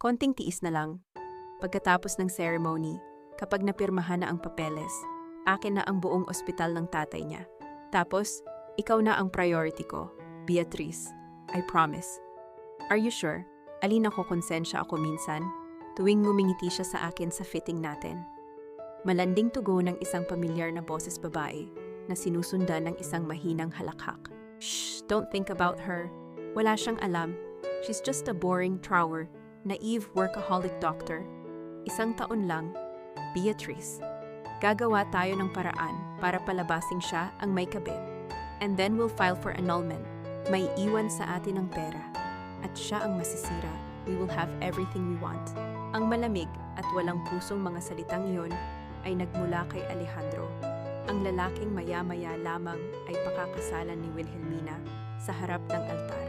Konting tiis na lang. Pagkatapos ng ceremony, kapag napirmahan na ang papeles, akin na ang buong ospital ng tatay niya. Tapos, ikaw na ang priority ko, Beatrice. I promise. Are you sure? Alin ako konsensya ako minsan, tuwing ngumingiti siya sa akin sa fitting natin. Malanding tugo ng isang pamilyar na boses babae na sinusundan ng isang mahinang halakhak. Shh, don't think about her. Wala siyang alam. She's just a boring trower, naive workaholic doctor. 1 taon lang, Beatrice. Gagawa tayo ng paraan para palabasing siya ang may kabit. And then we'll file for annulment. May iwan sa atin ang pera. At siya ang masisira. We will have everything we want. Ang malamig at walang pusong mga salitang iyon ay nagmula kay Alejandro. Ang lalaking maya-maya lamang ay pakakasalan ni Wilhelmina sa harap ng altar.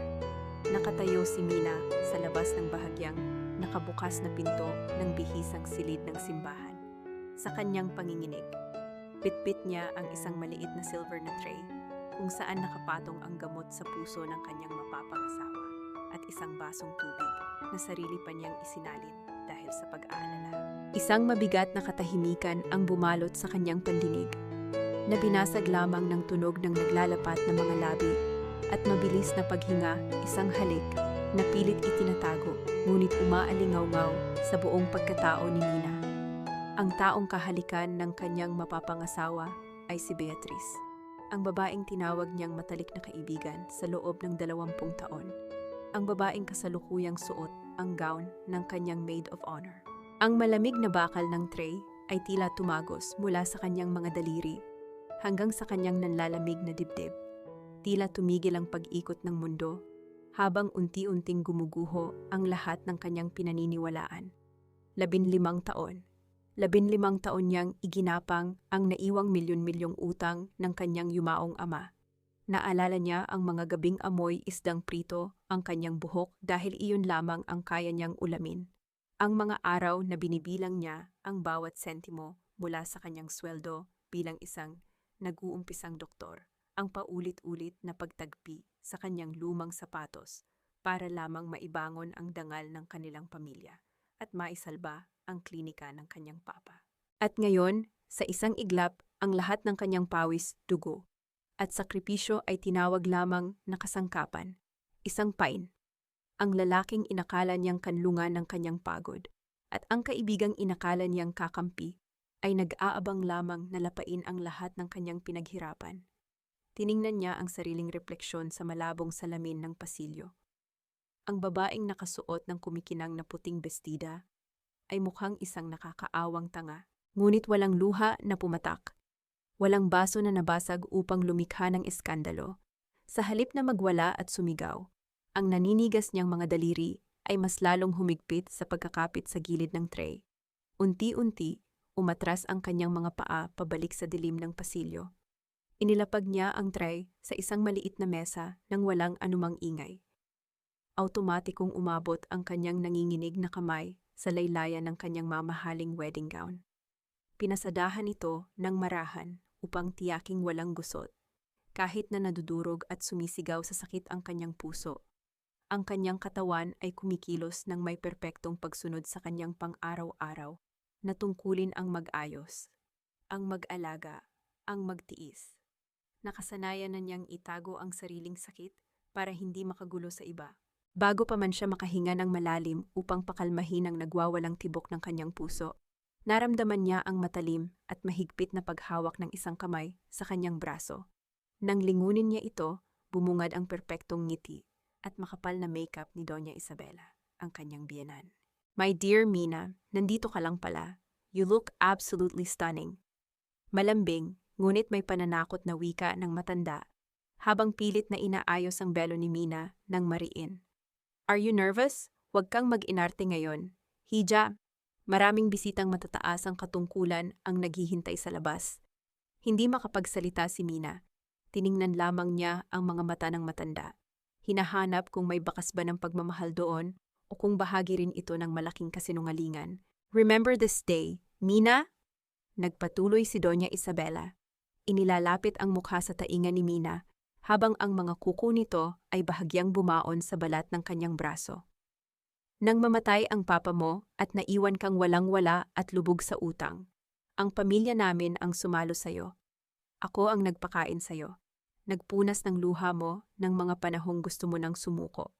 Nakatayo si Mina sa labas ng bahagyang nakabukas na pinto ng bihisang silid ng simbahan. Sa kanyang panginginig, bitbit niya ang isang maliit na silver na tray kung saan nakapatong ang gamot sa puso ng kanyang mapapangasawa at isang basong tubig na sarili pa niyang isinalin dahil sa pag-aalala. Isang mabigat na katahimikan ang bumalot sa kanyang pandinig, na binasag lamang ng tunog ng naglalapat na mga labi at mabilis na paghinga, isang halik na pilit itinatago ngunit umaalingaw-ngaw sa buong pagkatao ni Mina. Ang taong kahalikan ng kanyang mapapangasawa ay si Beatrice, ang babaeng tinawag niyang matalik na kaibigan sa loob ng 20 taon. Ang babaeng kasalukuyang suot ang gown ng kanyang maid of honor. Ang malamig na bakal ng tray ay tila tumagos mula sa kanyang mga daliri hanggang sa kanyang nanlalamig na dibdib. Tila tumigil ang pag-ikot ng mundo habang unti-unting gumuguho ang lahat ng kanyang pinaniniwalaan. 15 taon. 15 taon niyang iginapang ang naiwang milyon-milyong utang ng kanyang yumaong ama. Naalala niya ang mga gabing amoy isdang prito ang kanyang buhok dahil iyon lamang ang kaya niyang ulamin. Ang mga araw na binibilang niya ang bawat sentimo mula sa kanyang sweldo bilang isang nag-uumpisang doktor. Ang paulit-ulit na pagtagpi sa kanyang lumang sapatos para lamang maibangon ang dangal ng kanilang pamilya at maisalba ang klinika ng kanyang papa. At ngayon, sa isang iglap, ang lahat ng kanyang pawis, dugo at sakripisyo ay tinawag lamang na kasangkapan, isang pain. Ang lalaking inakala niyang kanlungan ng kanyang pagod at ang kaibigang inakala niyang kakampi ay nag-aabang lamang na lapain ang lahat ng kanyang pinaghirapan. Tiningnan niya ang sariling refleksyon sa malabong salamin ng pasilyo. Ang babaeng nakasuot ng kumikinang na puting bestida ay mukhang isang nakakaawang tanga, ngunit walang luha na pumatak. Walang baso na nabasag upang lumikha ng eskandalo. Sa halip na magwala at sumigaw, ang naninigas niyang mga daliri ay mas lalong humigpit sa pagkakapit sa gilid ng tray. Unti-unti, umatras ang kanyang mga paa pabalik sa dilim ng pasilyo. Inilapag niya ang tray sa isang maliit na mesa nang walang anumang ingay. Automatikong umabot ang kanyang nanginginig na kamay sa laylayan ng kanyang mamahaling wedding gown. Pinasadahan ito ng marahan upang tiyaking walang gusot. Kahit na nadudurog at sumisigaw sa sakit ang kanyang puso, ang kanyang katawan ay kumikilos ng may perpektong pagsunod sa kanyang pang-araw-araw na tungkulin ang mag-ayos, ang mag-alaga, ang magtiis. Nakasanayan na niyang itago ang sariling sakit para hindi makagulo sa iba. Bago pa man siya makahinga ng malalim upang pakalmahin ang nagwawalang tibok ng kanyang puso, naramdaman niya ang matalim at mahigpit na paghawak ng isang kamay sa kanyang braso. Nang lingunin niya ito, bumungad ang perpektong ngiti at makapal na makeup ni Doña Isabela, ang kanyang biyenan. My dear Mina, nandito ka lang pala. You look absolutely stunning. Malambing, ngunit may pananakot na wika ng matanda, habang pilit na inaayos ang belo ni Mina ng mariin. Are you nervous? Huwag kang mag-inarte ngayon. Hija, maraming bisitang matataas ang katungkulan ang naghihintay sa labas. Hindi makapagsalita si Mina. Tiningnan lamang niya ang mga mata ng matanda. Hinahanap kung may bakas ba ng pagmamahal doon o kung bahagi rin ito ng malaking kasinungalingan. Remember this day, Mina? Nagpatuloy si Doña Isabela. Inilalapit ang mukha sa tainga ni Mina habang ang mga kuko nito ay bahagyang bumaon sa balat ng kanyang braso. Nang mamatay ang papa mo at naiwan kang walang-wala at lubog sa utang, ang pamilya namin ang sumalo sa'yo. Ako ang nagpakain sa'yo. Nagpunas ng luha mo ng mga panahong gusto mo nang sumuko.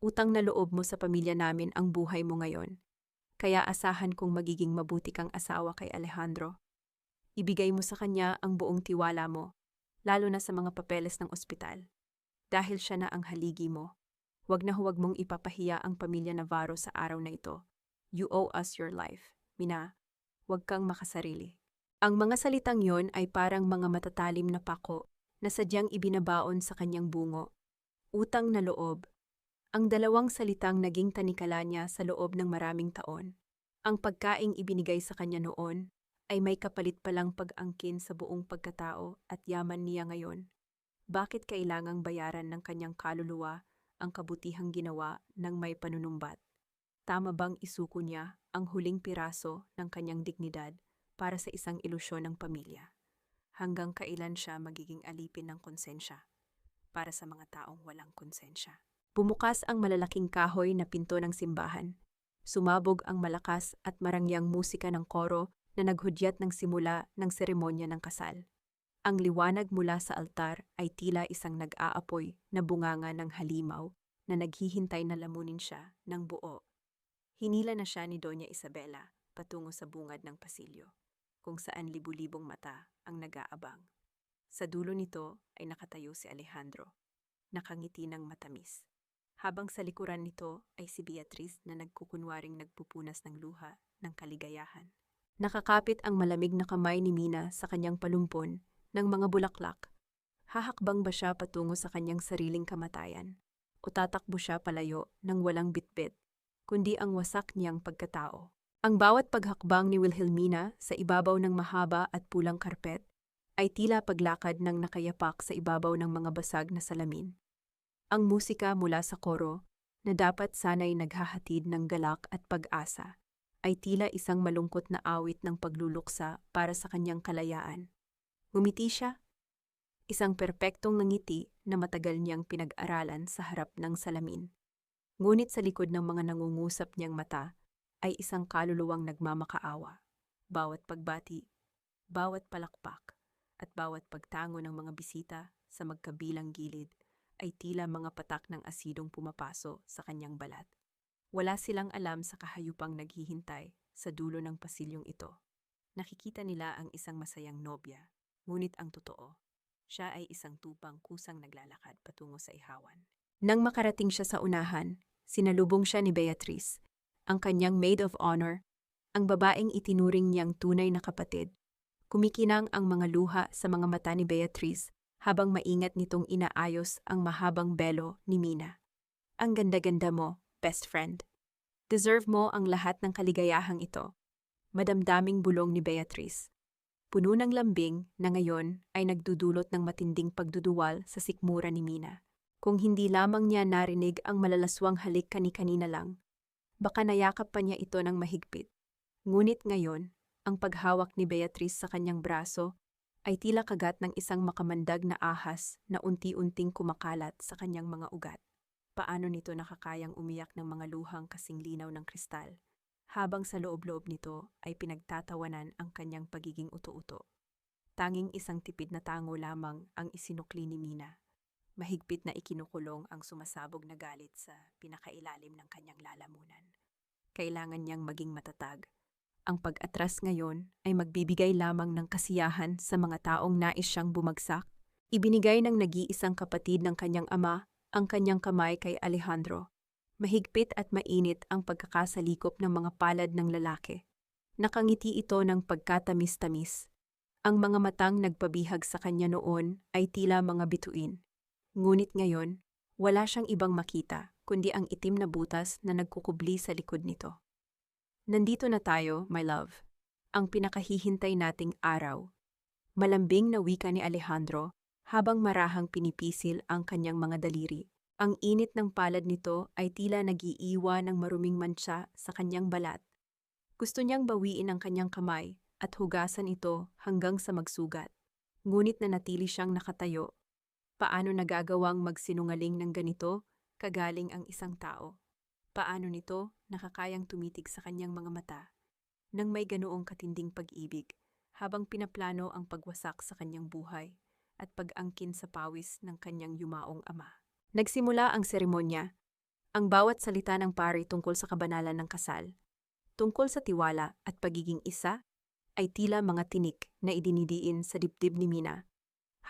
Utang na loob mo sa pamilya namin ang buhay mo ngayon. Kaya asahan kong magiging mabuti kang asawa kay Alejandro. Ibigay mo sa kanya ang buong tiwala mo, lalo na sa mga papeles ng ospital. Dahil siya na ang haligi mo. Huwag mong ipapahiya ang pamilya Navarro sa araw na ito. You owe us your life. Mina, huwag kang makasarili. Ang mga salitang yon ay parang mga matatalim na pako na sadyang ibinabaon sa kanyang bungo. Utang na loob. Ang dalawang salitang naging tanikala niya sa loob ng maraming taon. Ang pagkaing ibinigay sa kanya noon ay may kapalit palang pag-angkin sa buong pagkatao at yaman niya ngayon. Bakit kailangang bayaran ng kanyang kaluluwa ang kabutihang ginawa ng may panunumbat? Tama bang isuko niya ang huling piraso ng kanyang dignidad para sa isang ilusyon ng pamilya? Hanggang kailan siya magiging alipin ng konsensya para sa mga taong walang konsensya? Bumukas ang malalaking kahoy na pinto ng simbahan. Sumabog ang malakas at marangyang musika ng koro na naghudyat ng simula ng seremonya ng kasal. Ang liwanag mula sa altar ay tila isang nag-aapoy na bunganga ng halimaw na naghihintay na lamunin siya ng buo. Hinila na siya ni Doña Isabela patungo sa bungad ng pasilyo, kung saan libu-libong mata ang nag-aabang. Sa dulo nito ay nakatayo si Alejandro, nakangiti ng matamis. Habang sa likuran nito ay si Beatriz na nagkukunwaring nagpupunas ng luha ng kaligayahan. Nakakapit ang malamig na kamay ni Mina sa kanyang palumpon ng mga bulaklak. Hahakbang ba siya patungo sa kanyang sariling kamatayan? O tatakbo siya palayo ng walang bitbit, kundi ang wasak niyang pagkatao? Ang bawat paghakbang ni Wilhelmina sa ibabaw ng mahaba at pulang karpet ay tila paglakad ng nakayapak sa ibabaw ng mga basag na salamin. Ang musika mula sa koro, na dapat sana'y naghahatid ng galak at pag-asa, ay tila isang malungkot na awit ng pagluluksa para sa kanyang kalayaan. Ngumiti siya. Isang perpektong ngiti na matagal niyang pinag-aralan sa harap ng salamin. Ngunit sa likod ng mga nangungusap niyang mata ay isang kaluluwang nagmamakaawa. Bawat pagbati, bawat palakpak, at bawat pagtango ng mga bisita sa magkabilang gilid ay tila mga patak ng asidong pumapaso sa kanyang balat. Wala silang alam sa kahayupang naghihintay sa dulo ng pasilyong ito. Nakikita nila ang isang masayang nobya, ngunit ang totoo, siya ay isang tupang kusang naglalakad patungo sa ihawan. Nang makarating siya sa unahan, sinalubong siya ni Beatriz, ang kanyang maid of honor, ang babaeng itinuring niyang tunay na kapatid. Kumikinang ang mga luha sa mga mata ni Beatriz habang maingat nitong inaayos ang mahabang belo ni Mina. Ang ganda-ganda mo, best friend. Deserve mo ang lahat ng kaligayahang ito. Madamdaming bulong ni Beatriz. Puno ng lambing na ngayon ay nagdudulot ng matinding pagduduwal sa sikmura ni Mina. Kung hindi lamang niya narinig ang malalaswang halik kani-kanina lang, baka nayakap pa niya ito ng mahigpit. Ngunit ngayon, ang paghawak ni Beatriz sa kanyang braso ay tila kagat ng isang makamandag na ahas na unti-unting kumakalat sa kanyang mga ugat. Paano nito nakakayang umiyak ng mga luhang kasing linaw ng kristal, habang sa loob-loob nito ay pinagtatawanan ang kanyang pagiging uto-uto. Tanging isang tipid na tango lamang ang isinukli ni Mina. Mahigpit na ikinukulong ang sumasabog na galit sa pinakailalim ng kanyang lalamunan. Kailangan niyang maging matatag. Ang pag-atras ngayon ay magbibigay lamang ng kasiyahan sa mga taong nais siyang bumagsak. Ibinigay ng nag-iisang kapatid ng kanyang ama ang kanyang kamay kay Alejandro. Mahigpit at mainit ang pagkakasalikop ng mga palad ng lalaki. Nakangiti ito ng pagkatamis-tamis. Ang mga matang nagpabihag sa kanya noon ay tila mga bituin. Ngunit ngayon, wala siyang ibang makita kundi ang itim na butas na nagkukubli sa likod nito. Nandito na tayo, my love. Ang pinakahihintay nating araw. Malambing na wika ni Alejandro habang marahang pinipisil ang kanyang mga daliri. Ang init ng palad nito ay tila nag-iiwa ng maruming mantsa sa kanyang balat. Gusto niyang bawiin ang kanyang kamay at hugasan ito hanggang sa magsugat. Ngunit nanatili siyang nakatayo. Paano nagagawang magsinungaling ng ganito, kagaling ang isang tao? Paano nito nakakayang tumitig sa kanyang mga mata nang may ganoong katinding pag-ibig habang pinaplano ang pagwasak sa kanyang buhay at pag-angkin sa pawis ng kanyang yumaong ama. Nagsimula ang seremonya, ang bawat salita ng pari tungkol sa kabanalan ng kasal, tungkol sa tiwala at pagiging isa, ay tila mga tinik na idinidiin sa dibdib ni Mina.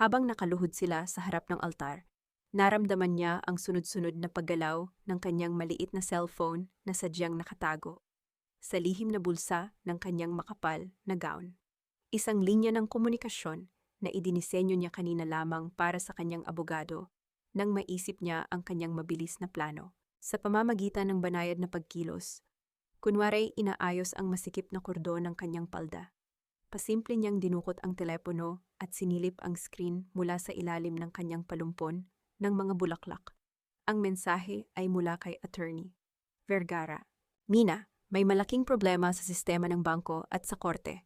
Habang nakaluhod sila sa harap ng altar, naramdaman niya ang sunod-sunod na paggalaw ng kanyang maliit na cellphone na sadyang nakatago sa lihim na bulsa ng kanyang makapal na gown. Isang linya ng komunikasyon na idinisenyo niya kanina lamang para sa kanyang abogado nang maisip niya ang kanyang mabilis na plano. Sa pamamagitan ng banayad na pagkilos, kunwari inaayos ang masikip na kordon ng kanyang palda. Pasimple niyang dinukot ang telepono at sinilip ang screen mula sa ilalim ng kanyang palumpon ng mga bulaklak. Ang mensahe ay mula kay Attorney Vergara. Mina, may malaking problema sa sistema ng bangko at sa korte.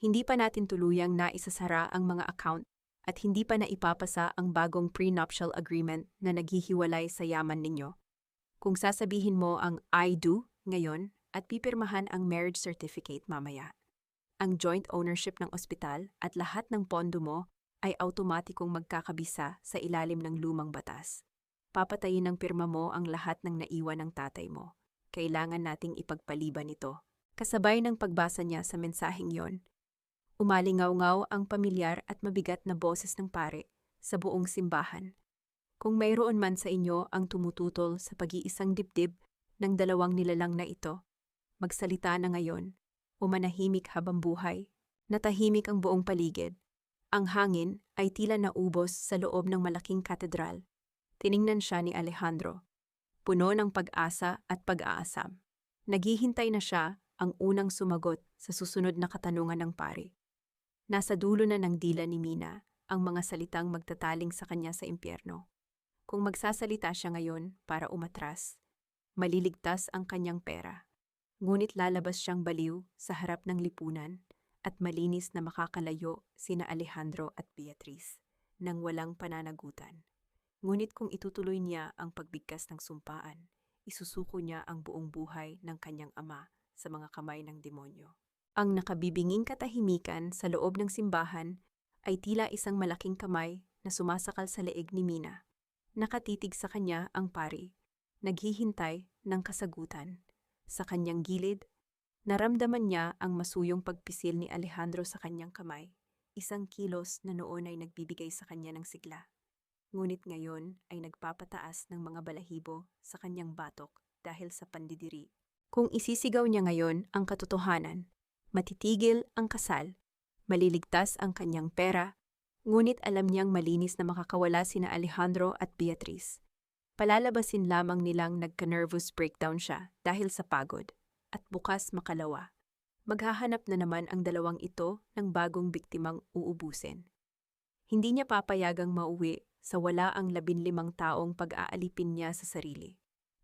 Hindi pa natin tuluyang naisasara ang mga account at hindi pa naipapasa ang bagong prenuptial agreement na naghihiwalay sa yaman ninyo. Kung sasabihin mo ang I do ngayon at pipirmahan ang marriage certificate mamaya, ang joint ownership ng ospital at lahat ng pondo mo ay automatikong magkakabisa sa ilalim ng lumang batas. Papatayin ng pirma mo ang lahat ng naiwan ng tatay mo. Kailangan nating ipagpaliban ito. Kasabay ng pagbasa niya sa mensaheng yon, umalingaw-ngaw ang pamilyar at mabigat na boses ng pare sa buong simbahan. Kung mayroon man sa inyo ang tumututol sa pag-iisang dibdib ng dalawang nilalang na ito, magsalita na ngayon o manahimik habang buhay. Natahimik ang buong paligid. Ang hangin ay tila naubos sa loob ng malaking katedral. Tiningnan siya ni Alejandro, puno ng pag-asa at pag-aasam. Naghihintay na siya ang unang sumagot sa susunod na katanungan ng pari. Nasa dulo na ng dila ni Mina ang mga salitang magtataling sa kanya sa impyerno. Kung magsasalita siya ngayon para umatras, maliligtas ang kanyang pera. Ngunit lalabas siyang baliw sa harap ng lipunan at malinis na makakalayo sina Alejandro at Beatriz nang walang pananagutan. Ngunit kung itutuloy niya ang pagbigkas ng sumpaan, isusuko niya ang buong buhay ng kanyang ama sa mga kamay ng demonyo. Ang nakabibinging katahimikan sa loob ng simbahan ay tila isang malaking kamay na sumasakal sa leeg ni Mina. Nakatitig sa kanya ang pari, naghihintay ng kasagutan. Sa kanyang gilid, naramdaman niya ang masuyong pagpisil ni Alejandro sa kanyang kamay, isang kilos na noon ay nagbibigay sa kanya ng sigla. Ngunit ngayon ay nagpapataas ng mga balahibo sa kanyang batok dahil sa pandidiri. Kung isisigaw niya ngayon ang katotohanan, matitigil ang kasal, maliligtas ang kanyang pera, ngunit alam niyang malinis na makakawala sina Alejandro at Beatriz. Palalabasin lamang nilang nagka-nervous breakdown siya dahil sa pagod at bukas makalawa. Maghahanap na naman ang dalawang ito ng bagong biktimang uubusin. Hindi niya papayagang mauwi sa wala ang 15 taong pag-aalipin niya sa sarili.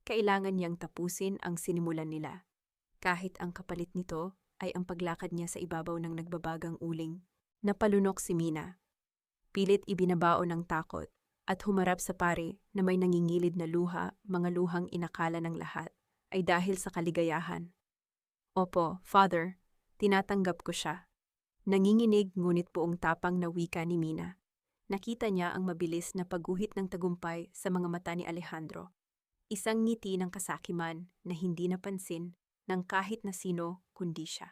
Kailangan niyang tapusin ang sinimulan nila. Kahit ang kapalit nito ay ang paglakad niya sa ibabaw ng nagbabagang uling. Napalunok si Mina. Pilit ibinabaon ng takot at humarap sa pare na may nangingilid na luha, mga luhang inakala ng lahat ay dahil sa kaligayahan. Opo, Father, tinatanggap ko siya. Nanginginig ngunit buong tapang na wika ni Mina. Nakita niya ang mabilis na pagguhit ng tagumpay sa mga mata ni Alejandro. Isang ngiti ng kasakiman na hindi napansin ng kahit na sino kundi siya.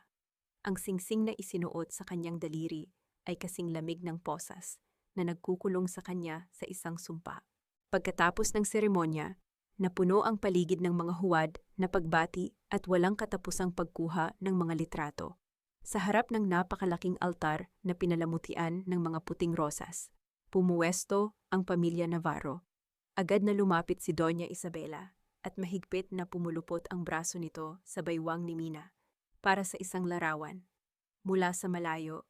Ang singsing na isinuot sa kanyang daliri ay kasing lamig ng posas na nagkukulong sa kanya sa isang sumpa. Pagkatapos ng seremonya, napuno ang paligid ng mga huwad na pagbati at walang katapusang pagkuha ng mga litrato. Sa harap ng napakalaking altar na pinalamutian ng mga puting rosas, pumuwesto ang pamilya Navarro. Agad na lumapit si Doña Isabela at mahigpit na pumulupot ang braso nito sa baywang ni Mina para sa isang larawan. Mula sa malayo,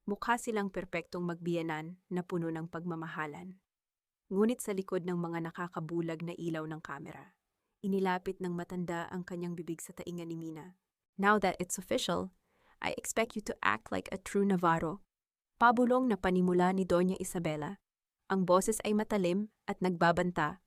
mukha silang perpektong magbiyanan na puno ng pagmamahalan. Ngunit sa likod ng mga nakakabulag na ilaw ng kamera, inilapit ng matanda ang kanyang bibig sa tainga ni Mina. Now that it's official, I expect you to act like a true Navarro. Pabulong na panimula ni Doña Isabela. Ang boses ay matalim at nagbabanta.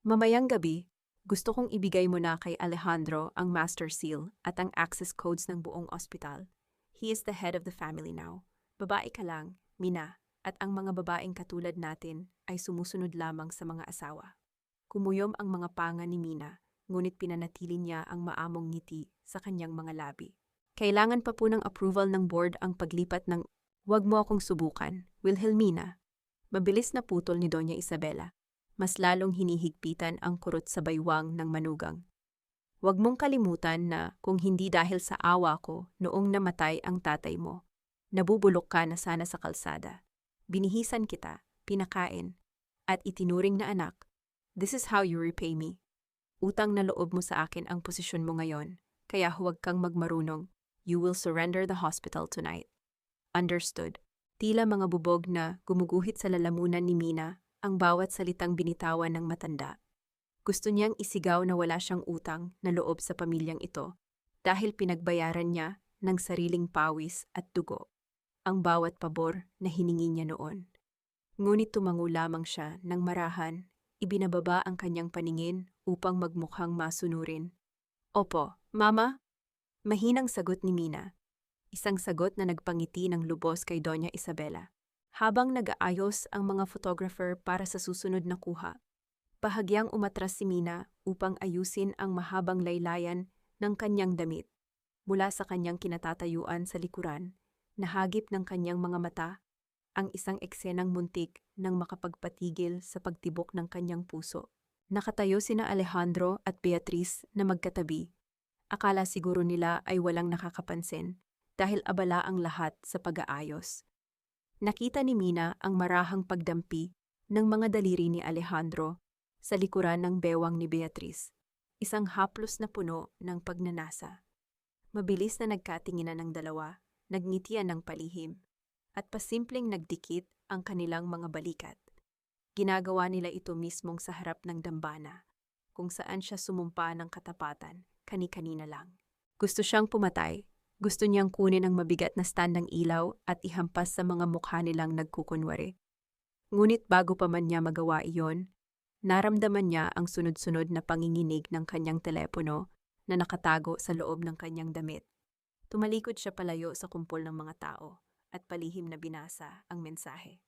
Mamayang gabi, Gusto kong ibigay mo na kay Alejandro ang master seal at ang access codes ng buong ospital. He is the head of the family now. Babae ka lang, Mina, at ang mga babaeng katulad natin ay sumusunod lamang sa mga asawa. Kumuyom ang mga panga ni Mina, ngunit pinanatili niya ang maamong ngiti sa kanyang mga labi. Kailangan pa po ng approval ng board ang paglipat ng "Wag mo akong subukan, Wilhelmina." Mabilis na putol ni Doña Isabela. Mas lalong hinihigpitan ang kurot sa baywang ng manugang. "Huwag mong kalimutan na kung hindi dahil sa awa ko noong namatay ang tatay mo, nabubulok ka na sana sa kalsada. Binihisan kita, pinakain, at itinuring na anak. This is how you repay me. Utang na loob mo sa akin ang posisyon mo ngayon, kaya huwag kang magmarunong. You will surrender the hospital tonight." Understood. Tila mga bubog na gumuguhit sa lalamunan ni Mina ang bawat salitang binitawan ng matanda. Gusto niyang isigaw na wala siyang utang na loob sa pamilyang ito dahil pinagbayaran niya ng sariling pawis at dugo ang bawat pabor na hiningi niya noon. Ngunit tumango lamang siya ng marahan, ibinababa ang kanyang paningin upang magmukhang masunurin. "Opo, Mama?" Mahinang sagot ni Mina. Isang sagot na nagpangiti ng lubos kay Doña Isabela. Habang nag-aayos ang mga photographer para sa susunod na kuha, bahagyang umatras si Mina upang ayusin ang mahabang laylayan ng kanyang damit. Mula sa kanyang kinatatayuan sa likuran, nahagip ng kanyang mga mata ang isang eksenang muntik nang makapagpatigil sa pagtibok ng kanyang puso. Nakatayo sina Alejandro at Beatriz na magkatabi. Akala siguro nila ay walang nakakapansin dahil abala ang lahat sa pag-aayos. Nakita ni Mina ang marahang pagdampi ng mga daliri ni Alejandro sa likuran ng bewang ni Beatriz, isang haplos na puno ng pagnanasa. Mabilis na nagkatinginan ng dalawa, nagngitian ng palihim, at pasimpleng nagdikit ang kanilang mga balikat. Ginagawa nila ito mismong sa harap ng dambana, kung saan siya sumumpa ng katapatan, kani-kanina lang. Gusto siyang pumatay. Gusto niyang kunin ang mabigat na stand ng ilaw at ihampas sa mga mukha nilang nagkukunwari. Ngunit bago pa man niya magawa iyon, naramdaman niya ang sunod-sunod na panginginig ng kanyang telepono na nakatago sa loob ng kanyang damit. Tumalikod siya palayo sa kumpol ng mga tao at palihim na binasa ang mensahe.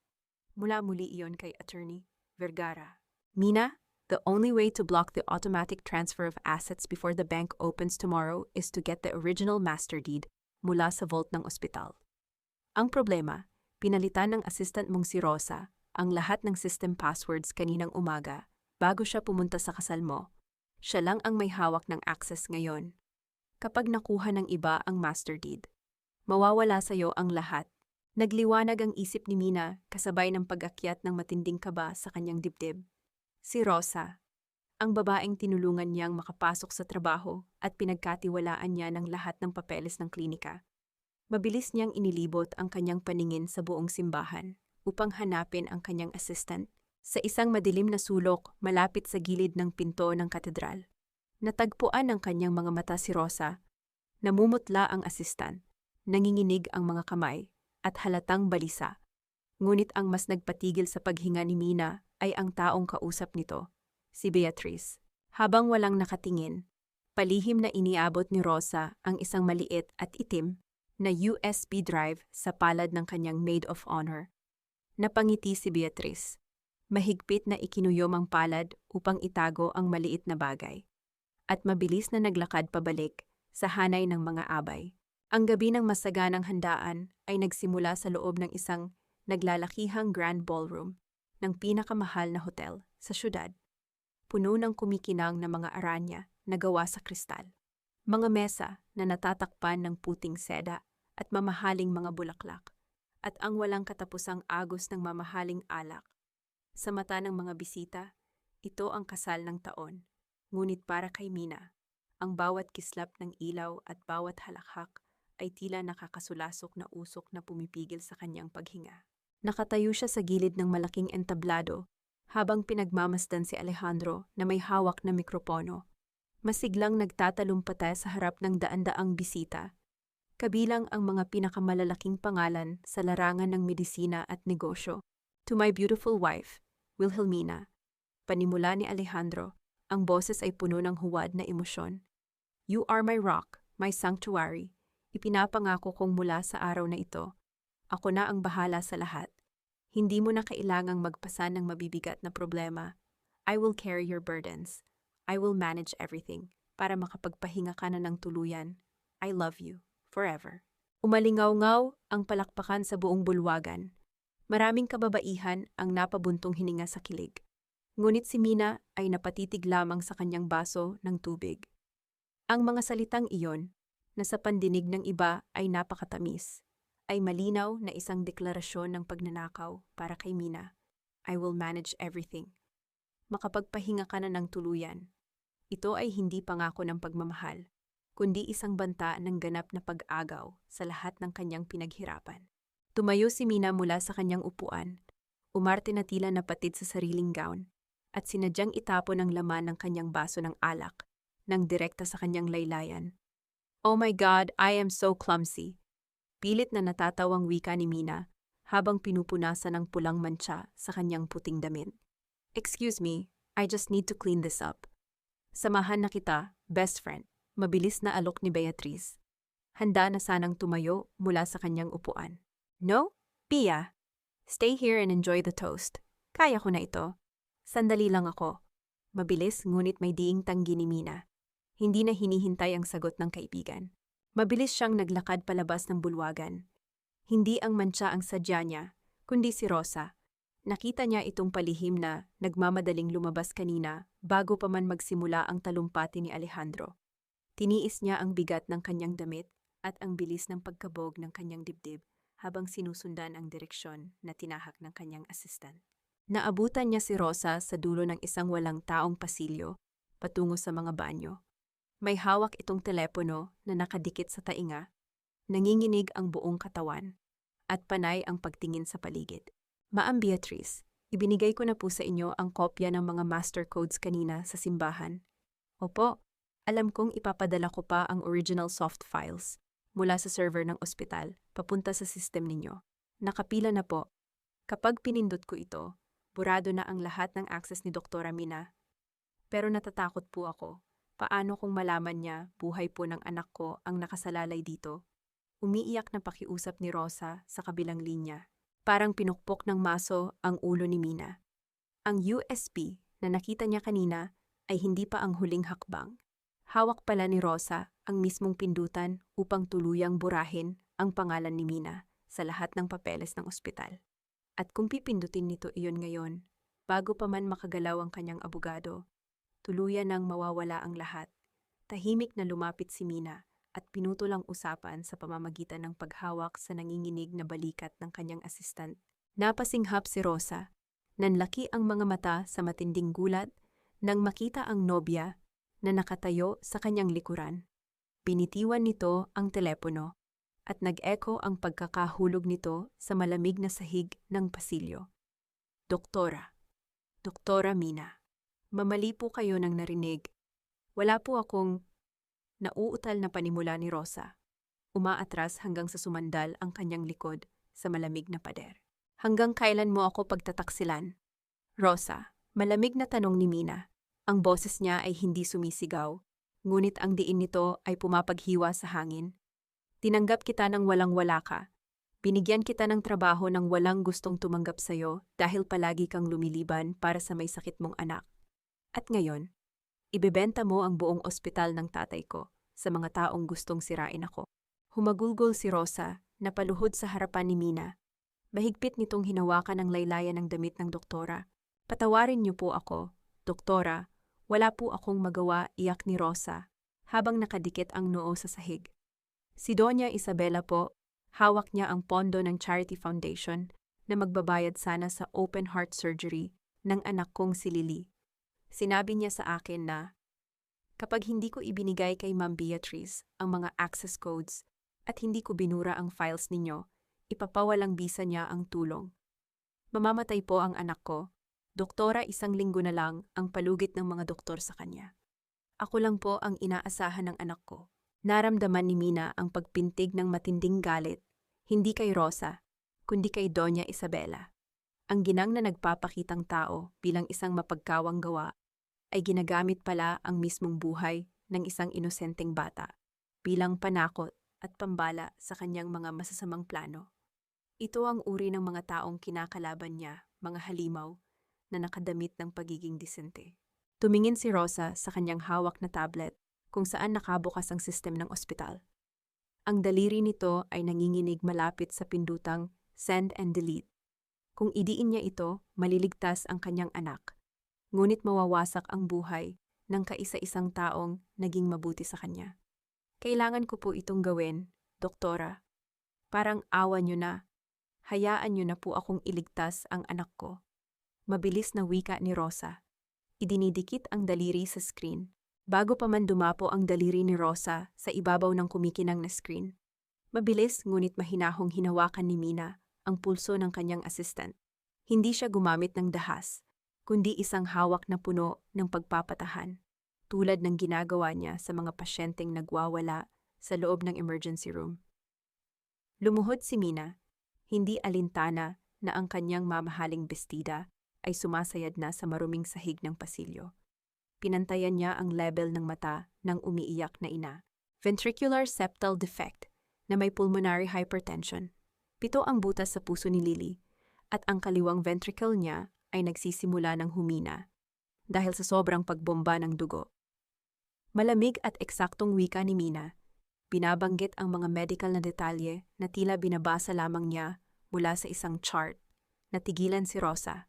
Mula muli iyon kay Attorney Vergara. "Mina, the only way to block the automatic transfer of assets before the bank opens tomorrow is to get the original master deed mula sa vault ng ospital. Ang problema, pinalitan ng assistant mong si Rosa ang lahat ng system passwords kaninang umaga bago siya pumunta sa kasal mo. Siya lang ang may hawak ng access ngayon. Kapag nakuha ng iba ang master deed, mawawala sa iyo ang lahat." Nagliwanag ang isip ni Mina kasabay ng pag-akyat ng matinding kaba sa kanyang dibdib. Si Rosa, ang babaeng tinulungan niyang makapasok sa trabaho at pinagkatiwalaan niya ng lahat ng papeles ng klinika. Mabilis niyang inilibot ang kanyang paningin sa buong simbahan upang hanapin ang kanyang assistant sa isang madilim na sulok malapit sa gilid ng pinto ng katedral. Natagpuan ng kanyang mga mata si Rosa. Namumutla ang assistant, nanginginig ang mga kamay, at halatang balisa. Ngunit ang mas nagpatigil sa paghinga ni Mina ay ang taong kausap nito, si Beatriz. Habang walang nakatingin, palihim na iniabot ni Rosa ang isang maliit at itim na USB drive sa palad ng kanyang maid of honor. Napangiti si Beatriz. Mahigpit na ikinuyom ang palad upang itago ang maliit na bagay. At mabilis na naglakad pabalik sa hanay ng mga abay. Ang gabi ng masaganang handaan ay nagsimula sa loob ng isang naglalakihang grand ballroom ng pinakamahal na hotel sa syudad. Puno ng kumikinang na mga aranya na gawa sa kristal. Mga mesa na natatakpan ng puting seda at mamahaling mga bulaklak. At ang walang katapusang agos ng mamahaling alak. Sa mata ng mga bisita, ito ang kasal ng taon. Ngunit para kay Mina, ang bawat kislap ng ilaw at bawat halakhak ay tila nakakasulasok na usok na pumipigil sa kanyang paghinga. Nakatayo siya sa gilid ng malaking entablado habang pinagmamasdan si Alejandro na may hawak na mikropono. Masiglang nagtatalumpati sa harap ng daan-daang bisita, kabilang ang mga pinakamalalaking pangalan sa larangan ng medisina at negosyo. "To my beautiful wife, Wilhelmina," panimula ni Alejandro Ang boses ay puno ng huwad na emosyon. You are my rock, my sanctuary. Ipinapangako kong mula sa araw na ito, ako na ang bahala sa lahat. Hindi mo na kailangang magpasan ng mabibigat na problema. I will carry your burdens. I will manage everything para makapagpahinga ka na ng tuluyan. I love you, forever. Umalingaw-ngaw ang palakpakan sa buong bulwagan. Maraming kababaihan ang napabuntong hininga sa kilig. Ngunit si Mina ay napatitig lamang sa kanyang baso ng tubig. Ang mga salitang iyon, na sa pandinig ng iba ay napakatamis, ay malinaw na isang deklarasyon ng pagnanakaw para kay Mina. I will manage everything. Makapagpahinga ka na ng tuluyan. Ito ay hindi pangako ng pagmamahal, kundi isang banta ng ganap na pag-agaw sa lahat ng kanyang pinaghirapan. Tumayo si Mina mula sa kanyang upuan, umarte na tila napatid sa sariling gown, at sinadyang itapon ang laman ng kanyang baso ng alak nang direkta sa kanyang laylayan. Oh my God, I am so clumsy. Pilit na natatawang wika ni Mina habang pinupunasan ng pulang mantsa sa kanyang puting damit. Excuse me, I just need to clean this up. Samahan na kita, best friend. Mabilis na alok ni Beatriz. Handa na sanang tumayo mula sa kanyang upuan. No, Pia. Stay here and enjoy the toast. Kaya ko na ito. Sandali lang ako. Mabilis ngunit may diing tanggi ni Mina. Hindi na hinihintay ang sagot ng kaibigan. Mabilis siyang naglakad palabas ng bulwagan. Hindi ang mantsa ang sadya niya, kundi si Rosa. Nakita niya itong palihim na nagmamadaling lumabas kanina bago pa man magsimula ang talumpati ni Alejandro. Tiniis niya ang bigat ng kanyang damit at ang bilis ng pagkabog ng kanyang dibdib habang sinusundan ang direksyon na tinahak ng kanyang assistant. Naabutan niya si Rosa sa dulo ng isang walang taong pasilyo patungo sa mga banyo. May hawak itong telepono na nakadikit sa tainga, nanginginig ang buong katawan, at panay ang pagtingin sa paligid. Ma'am Beatriz, ibinigay ko na po sa inyo ang kopya ng mga master codes kanina sa simbahan. Opo, alam kong ipapadala ko pa ang original soft files mula sa server ng ospital papunta sa system ninyo. Nakapila na po. Kapag pinindot ko ito, burado na ang lahat ng access ni Doktora Mina. Pero natatakot po ako. Paano kung malaman niya buhay po ng anak ko ang nakasalalay dito? Umiiyak na pakiusap ni Rosa sa kabilang linya. Parang pinukpok ng maso ang ulo ni Mina. Ang USB na nakita niya kanina ay hindi pa ang huling hakbang. Hawak pala ni Rosa ang mismong pindutan upang tuluyang burahin ang pangalan ni Mina sa lahat ng papeles ng ospital. At kung pipindutin nito iyon ngayon, bago pa man makagalaw ang kanyang abogado, tuluyan nang mawawala ang lahat. Tahimik na lumapit si Mina at pinutol ang usapan sa pamamagitan ng paghawak sa nanginginig na balikat ng kanyang assistant. Napasinghap si Rosa. Nanlaki ang mga mata sa matinding gulat nang makita ang nobya na nakatayo sa kanyang likuran. Binitiwan nito ang telepono at nag-echo ang pagkakahulog nito sa malamig na sahig ng pasilyo. Doktora. Doktora Mina. Mamali po kayo nang narinig. Wala po akong nauutal na panimula ni Rosa. Umaatras hanggang sa sumandal ang kanyang likod sa malamig na pader. Hanggang kailan mo ako pagtataksilan? Rosa, malamig na tanong ni Mina. Ang boses niya ay hindi sumisigaw, ngunit ang diin nito ay pumapaghiwa sa hangin. Tinanggap kita ng walang-wala ka. Binigyan kita ng trabaho ng walang gustong tumanggap sa'yo dahil palagi kang lumiliban para sa may sakit mong anak. At ngayon, ibebenta mo ang buong ospital ng tatay ko sa mga taong gustong sirain ako. Humagulgol si Rosa na paluhod sa harapan ni Mina. Mahigpit nitong hinawakan ang laylayan ng damit ng doktora. Patawarin niyo po ako, doktora. Wala po akong magawa, iyak ni Rosa habang nakadikit ang noo sa sahig. Si Doña Isabela po, hawak niya ang pondo ng Charity Foundation na magbabayad sana sa open heart surgery ng anak kong si Lily. Sinabi niya sa akin na, kapag hindi ko ibinigay kay Ma'am Beatriz ang mga access codes at hindi ko binura ang files ninyo, ipapawalang bisa niya ang tulong. Mamamatay po ang anak ko. Doktora, 1 linggo na lang ang palugit ng mga doktor sa kanya. Ako lang po ang inaasahan ng anak ko. Naramdaman ni Mina ang pagpintig ng matinding galit, hindi kay Rosa, kundi kay Doña Isabela. Ang ginang na nagpapakitang tao bilang isang mapagkawang gawa ay ginagamit pala ang mismong buhay ng isang inosenteng bata bilang panakot at pambala sa kanyang mga masasamang plano. Ito ang uri ng mga taong kinakalaban niya, mga halimaw, na nakadamit ng pagiging disente. Tumingin si Rosa sa kanyang hawak na tablet kung saan nakabukas ang sistem ng ospital. Ang daliri nito ay nanginginig malapit sa pindutang send and delete. Kung idiin niya ito, maliligtas ang kanyang anak. Ngunit mawawasak ang buhay ng kaisa-isang taong naging mabuti sa kanya. Kailangan ko po itong gawin, Doktora. Parang awa niyo na. Hayaan niyo na po akong iligtas ang anak ko. Mabilis na wika ni Rosa. Idinidikit ang daliri sa screen. Bago pa man dumapo ang daliri ni Rosa sa ibabaw ng kumikinang na screen. Mabilis ngunit mahinahong hinawakan ni Mina ang pulso ng kanyang assistant. Hindi siya gumamit ng dahas, kundi isang hawak na puno ng pagpapatahan, tulad ng ginagawa niya sa mga pasyenteng nagwawala sa loob ng emergency room. Lumuhod si Mina, hindi alintana na ang kanyang mamahaling bestida ay sumasayad na sa maruming sahig ng pasilyo. Pinantayan niya ang level ng mata ng umiiyak na ina. Ventricular septal defect na may pulmonary hypertension. 7 ang butas sa puso ni Lily at ang kaliwang ventricle niya ay nagsisimula ng humina dahil sa sobrang pagbomba ng dugo. Malamig at eksaktong wika ni Mina, binabanggit ang mga medical na detalye na tila binabasa lamang niya mula sa isang chart. Natigilan si Rosa.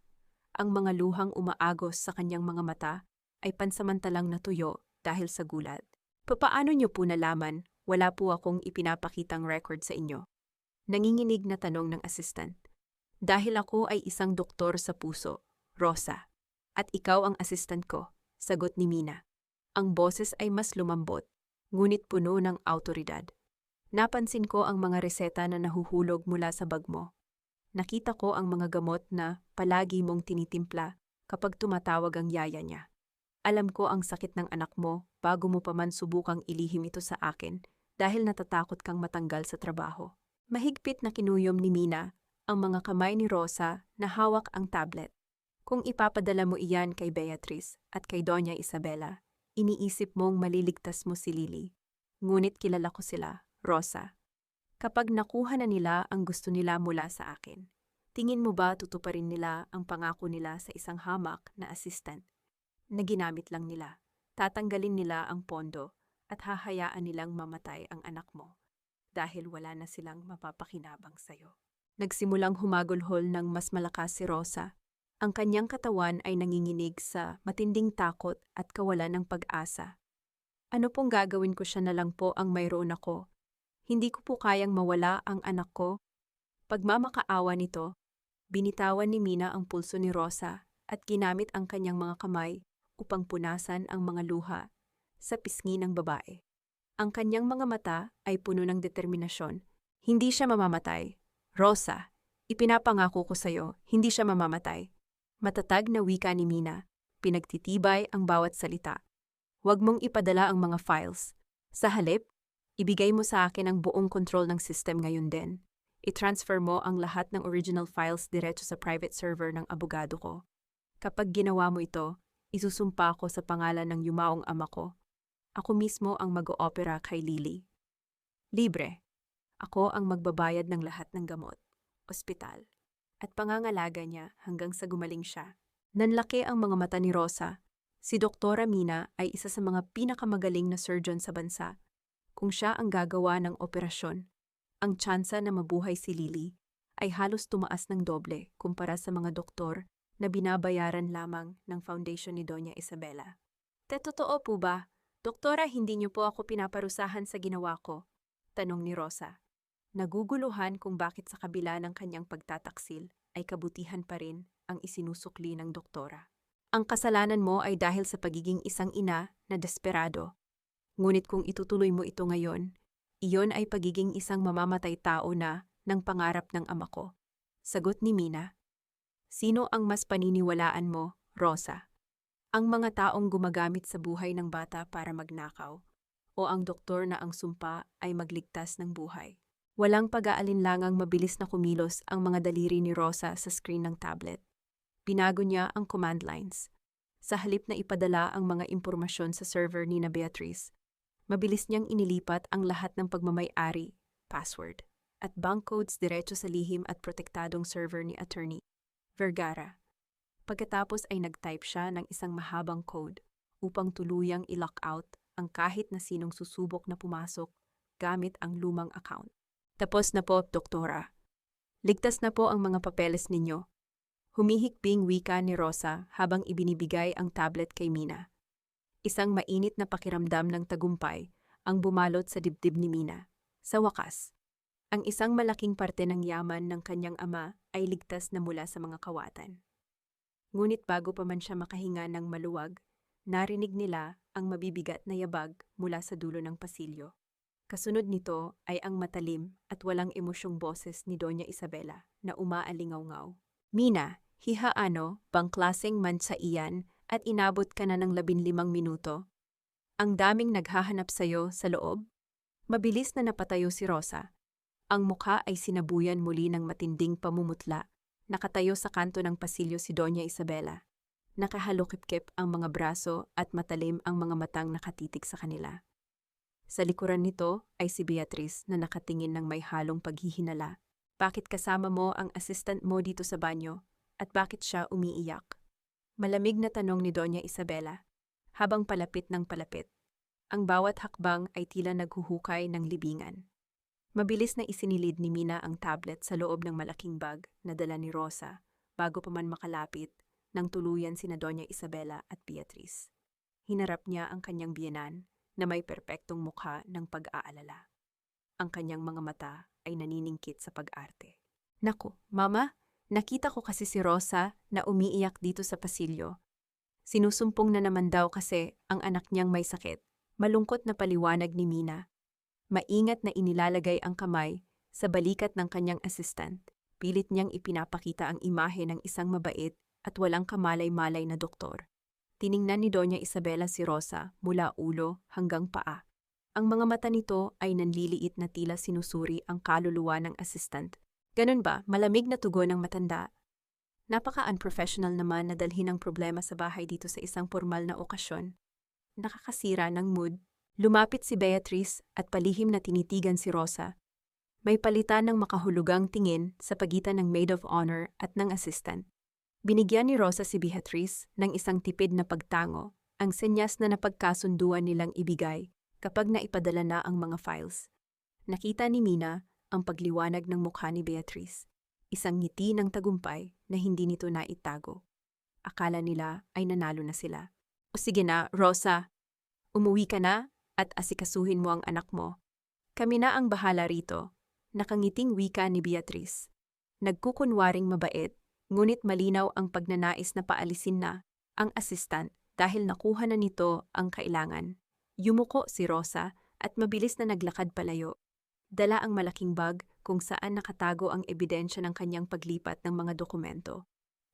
Ang mga luhang umaagos sa kanyang mga mata ay pansamantalang natuyo dahil sa gulat. Papaano niyo po nalaman wala po akong ipinapakitang record sa inyo? Nanginginig na tanong ng assistant. Dahil ako ay isang doktor sa puso, Rosa. At ikaw ang assistant ko, sagot ni Mina. Ang boses ay mas lumambot, ngunit puno ng awtoridad. Napansin ko ang mga reseta na nahuhulog mula sa bag mo. Nakita ko ang mga gamot na palagi mong tinitimpla kapag tumatawag ang yaya niya. Alam ko ang sakit ng anak mo bago mo pa man subukang ilihim ito sa akin dahil natatakot kang matanggal sa trabaho. Mahigpit na kinuyom ni Mina ang mga kamay ni Rosa na hawak ang tablet. Kung ipapadala mo iyan kay Beatrice at kay Doña Isabela, iniisip mong maliligtas mo si Lily. Ngunit kilala ko sila, Rosa. Kapag nakuha na nila ang gusto nila mula sa akin, tingin mo ba tutuparin nila ang pangako nila sa isang hamak na assistant na ginamit lang nila? Tatanggalin nila ang pondo at hahayaan nilang mamatay ang anak mo dahil wala na silang mapapakinabang sa'yo. Nagsimulang humagulhol ng mas malakas si Rosa. Ang kanyang katawan ay nanginginig sa matinding takot at kawalan ng pag-asa. Ano pong gagawin ko, siya na lang po ang mayroon ako. Hindi ko po kayang mawala ang anak ko. Pagmamakaawa nito, binitawan ni Mina ang pulso ni Rosa at ginamit ang kanyang mga kamay upang punasan ang mga luha sa pisngi ng babae. Ang kanyang mga mata ay puno ng determinasyon. Hindi siya mamamatay. Rosa, ipinapangako ko sa'yo, hindi siya mamamatay. Matatag na wika ni Mina, pinagtitibay ang bawat salita. Huwag mong ipadala ang mga files. Sa halip, ibigay mo sa akin ang buong control ng system ngayon din. I-transfer mo ang lahat ng original files diretso sa private server ng abogado ko. Kapag ginawa mo ito, isusumpa ko sa pangalan ng yumaong ama ko. Ako mismo ang mag-oopera kay Lily. Libre. Ako ang magbabayad ng lahat ng gamot, ospital, at pangangalaga niya hanggang sa gumaling siya. Nanlaki ang mga mata ni Rosa. Si Doktora Mina ay isa sa mga pinakamagaling na surgeon sa bansa. Kung siya ang gagawa ng operasyon, ang tsansa na mabuhay si Lily ay halos tumaas ng doble kumpara sa mga doktor na binabayaran lamang ng foundation ni Doña Isabela. Totoo po ba? Doktora, hindi niyo po ako pinaparusahan sa ginawa ko, tanong ni Rosa. Naguguluhan kung bakit sa kabila ng kanyang pagtataksil ay kabutihan pa rin ang isinusukli ng doktora. Ang kasalanan mo ay dahil sa pagiging isang ina na desperado. Ngunit kung itutuloy mo ito ngayon, iyon ay pagiging isang mamamatay tao na ng pangarap ng ama ko. Sagot ni Mina. Sino ang mas paniniwalaan mo, Rosa? Ang mga taong gumagamit sa buhay ng bata para magnakaw, o ang doktor na ang sumpa ay magligtas ng buhay? Walang pag-aalinlangang mabilis na kumilos ang mga daliri ni Rosa sa screen ng tablet. Binago niya ang command lines. Sa halip na ipadala ang mga impormasyon sa server ni na Beatrice, mabilis niyang inilipat ang lahat ng pagmamay-ari, password, at bank codes diretso sa lihim at protektadong server ni Attorney Vergara. Pagkatapos ay nag-type siya ng isang mahabang code upang tuluyang i-lock out ang kahit na sinong susubok na pumasok gamit ang lumang account. Tapos na po, Doktora. Ligtas na po ang mga papeles ninyo. Humihikbing wika ni Rosa habang ibinibigay ang tablet kay Mina. Isang mainit na pakiramdam ng tagumpay ang bumalot sa dibdib ni Mina. Sa wakas, ang isang malaking parte ng yaman ng kanyang ama ay ligtas na mula sa mga kawatan. Ngunit bago pa man siya makahinga ng maluwag, narinig nila ang mabibigat na yabag mula sa dulo ng pasilyo. Kasunod nito ay ang matalim at walang emosyong boses ni Doña Isabela na umaalingaw-ngaw. Mina, hihaano, bang klaseng mansa iyan at inabot ka na ng 15 minuto? Ang daming naghahanap sa'yo sa loob? Mabilis na napatayo si Rosa. Ang mukha ay sinabuyan muli ng matinding pamumutla. Nakatayo sa kanto ng pasilyo si Doña Isabela. Nakahalukip-kip ang mga braso at matalim ang mga matang nakatitig sa kanila. Sa likuran nito ay si Beatrice na nakatingin ng may halong paghihinala. Bakit kasama mo ang assistant mo dito sa banyo? At bakit siya umiiyak? Malamig na tanong ni Doña Isabela, habang palapit ng palapit. Ang bawat hakbang ay tila naghuhukay ng libingan. Mabilis na isinilid ni Mina ang tablet sa loob ng malaking bag na dala ni Rosa bago pa man makalapit nang tuluyan sina Doña Isabela at Beatrice. Hinarap niya ang kanyang biyenan na may perpektong mukha ng pag-aalala. Ang kanyang mga mata ay naniningkit sa pag-arte. Naku, Mama, nakita ko kasi si Rosa na umiiyak dito sa pasilyo. Sinusumpong na naman daw kasi ang anak niyang may sakit. Malungkot na paliwanag ni Mina. Maingat na inilalagay ang kamay sa balikat ng kanyang assistant. Pilit niyang ipinapakita ang imahe ng isang mabait at walang kamalay-malay na doktor. Tiningnan ni Doña Isabela si Rosa mula ulo hanggang paa. Ang mga mata nito ay nanliliit na tila sinusuri ang kaluluwa ng assistant. Ganun ba, malamig na tugon ng matanda? Napaka-unprofessional naman na dalhin ang problema sa bahay dito sa isang formal na okasyon. Nakakasira ng mood. Lumapit si Beatrice at palihim na tinitigan si Rosa. May palitan ng makahulugang tingin sa pagitan ng maid of honor at ng assistant. Binigyan ni Rosa si Beatrice ng isang tipid na pagtango, ang senyas na napagkasunduan nilang ibigay kapag naipadala na ang mga files. Nakita ni Mina ang pagliwanag ng mukha ni Beatrice, isang ngiti ng tagumpay na hindi nito naitago. Akala nila ay nanalo na sila. O sige na, Rosa, umuwi ka na at asikasuhin mo ang anak mo. Kami na ang bahala rito, nakangiting wika ni Beatrice. Nagkukunwaring mabait, ngunit malinaw ang pagnanais na paalisin na ang assistant dahil nakuha na nito ang kailangan. Yumuko si Rosa at mabilis na naglakad palayo. Dala ang malaking bag kung saan nakatago ang ebidensya ng kanyang paglipat ng mga dokumento.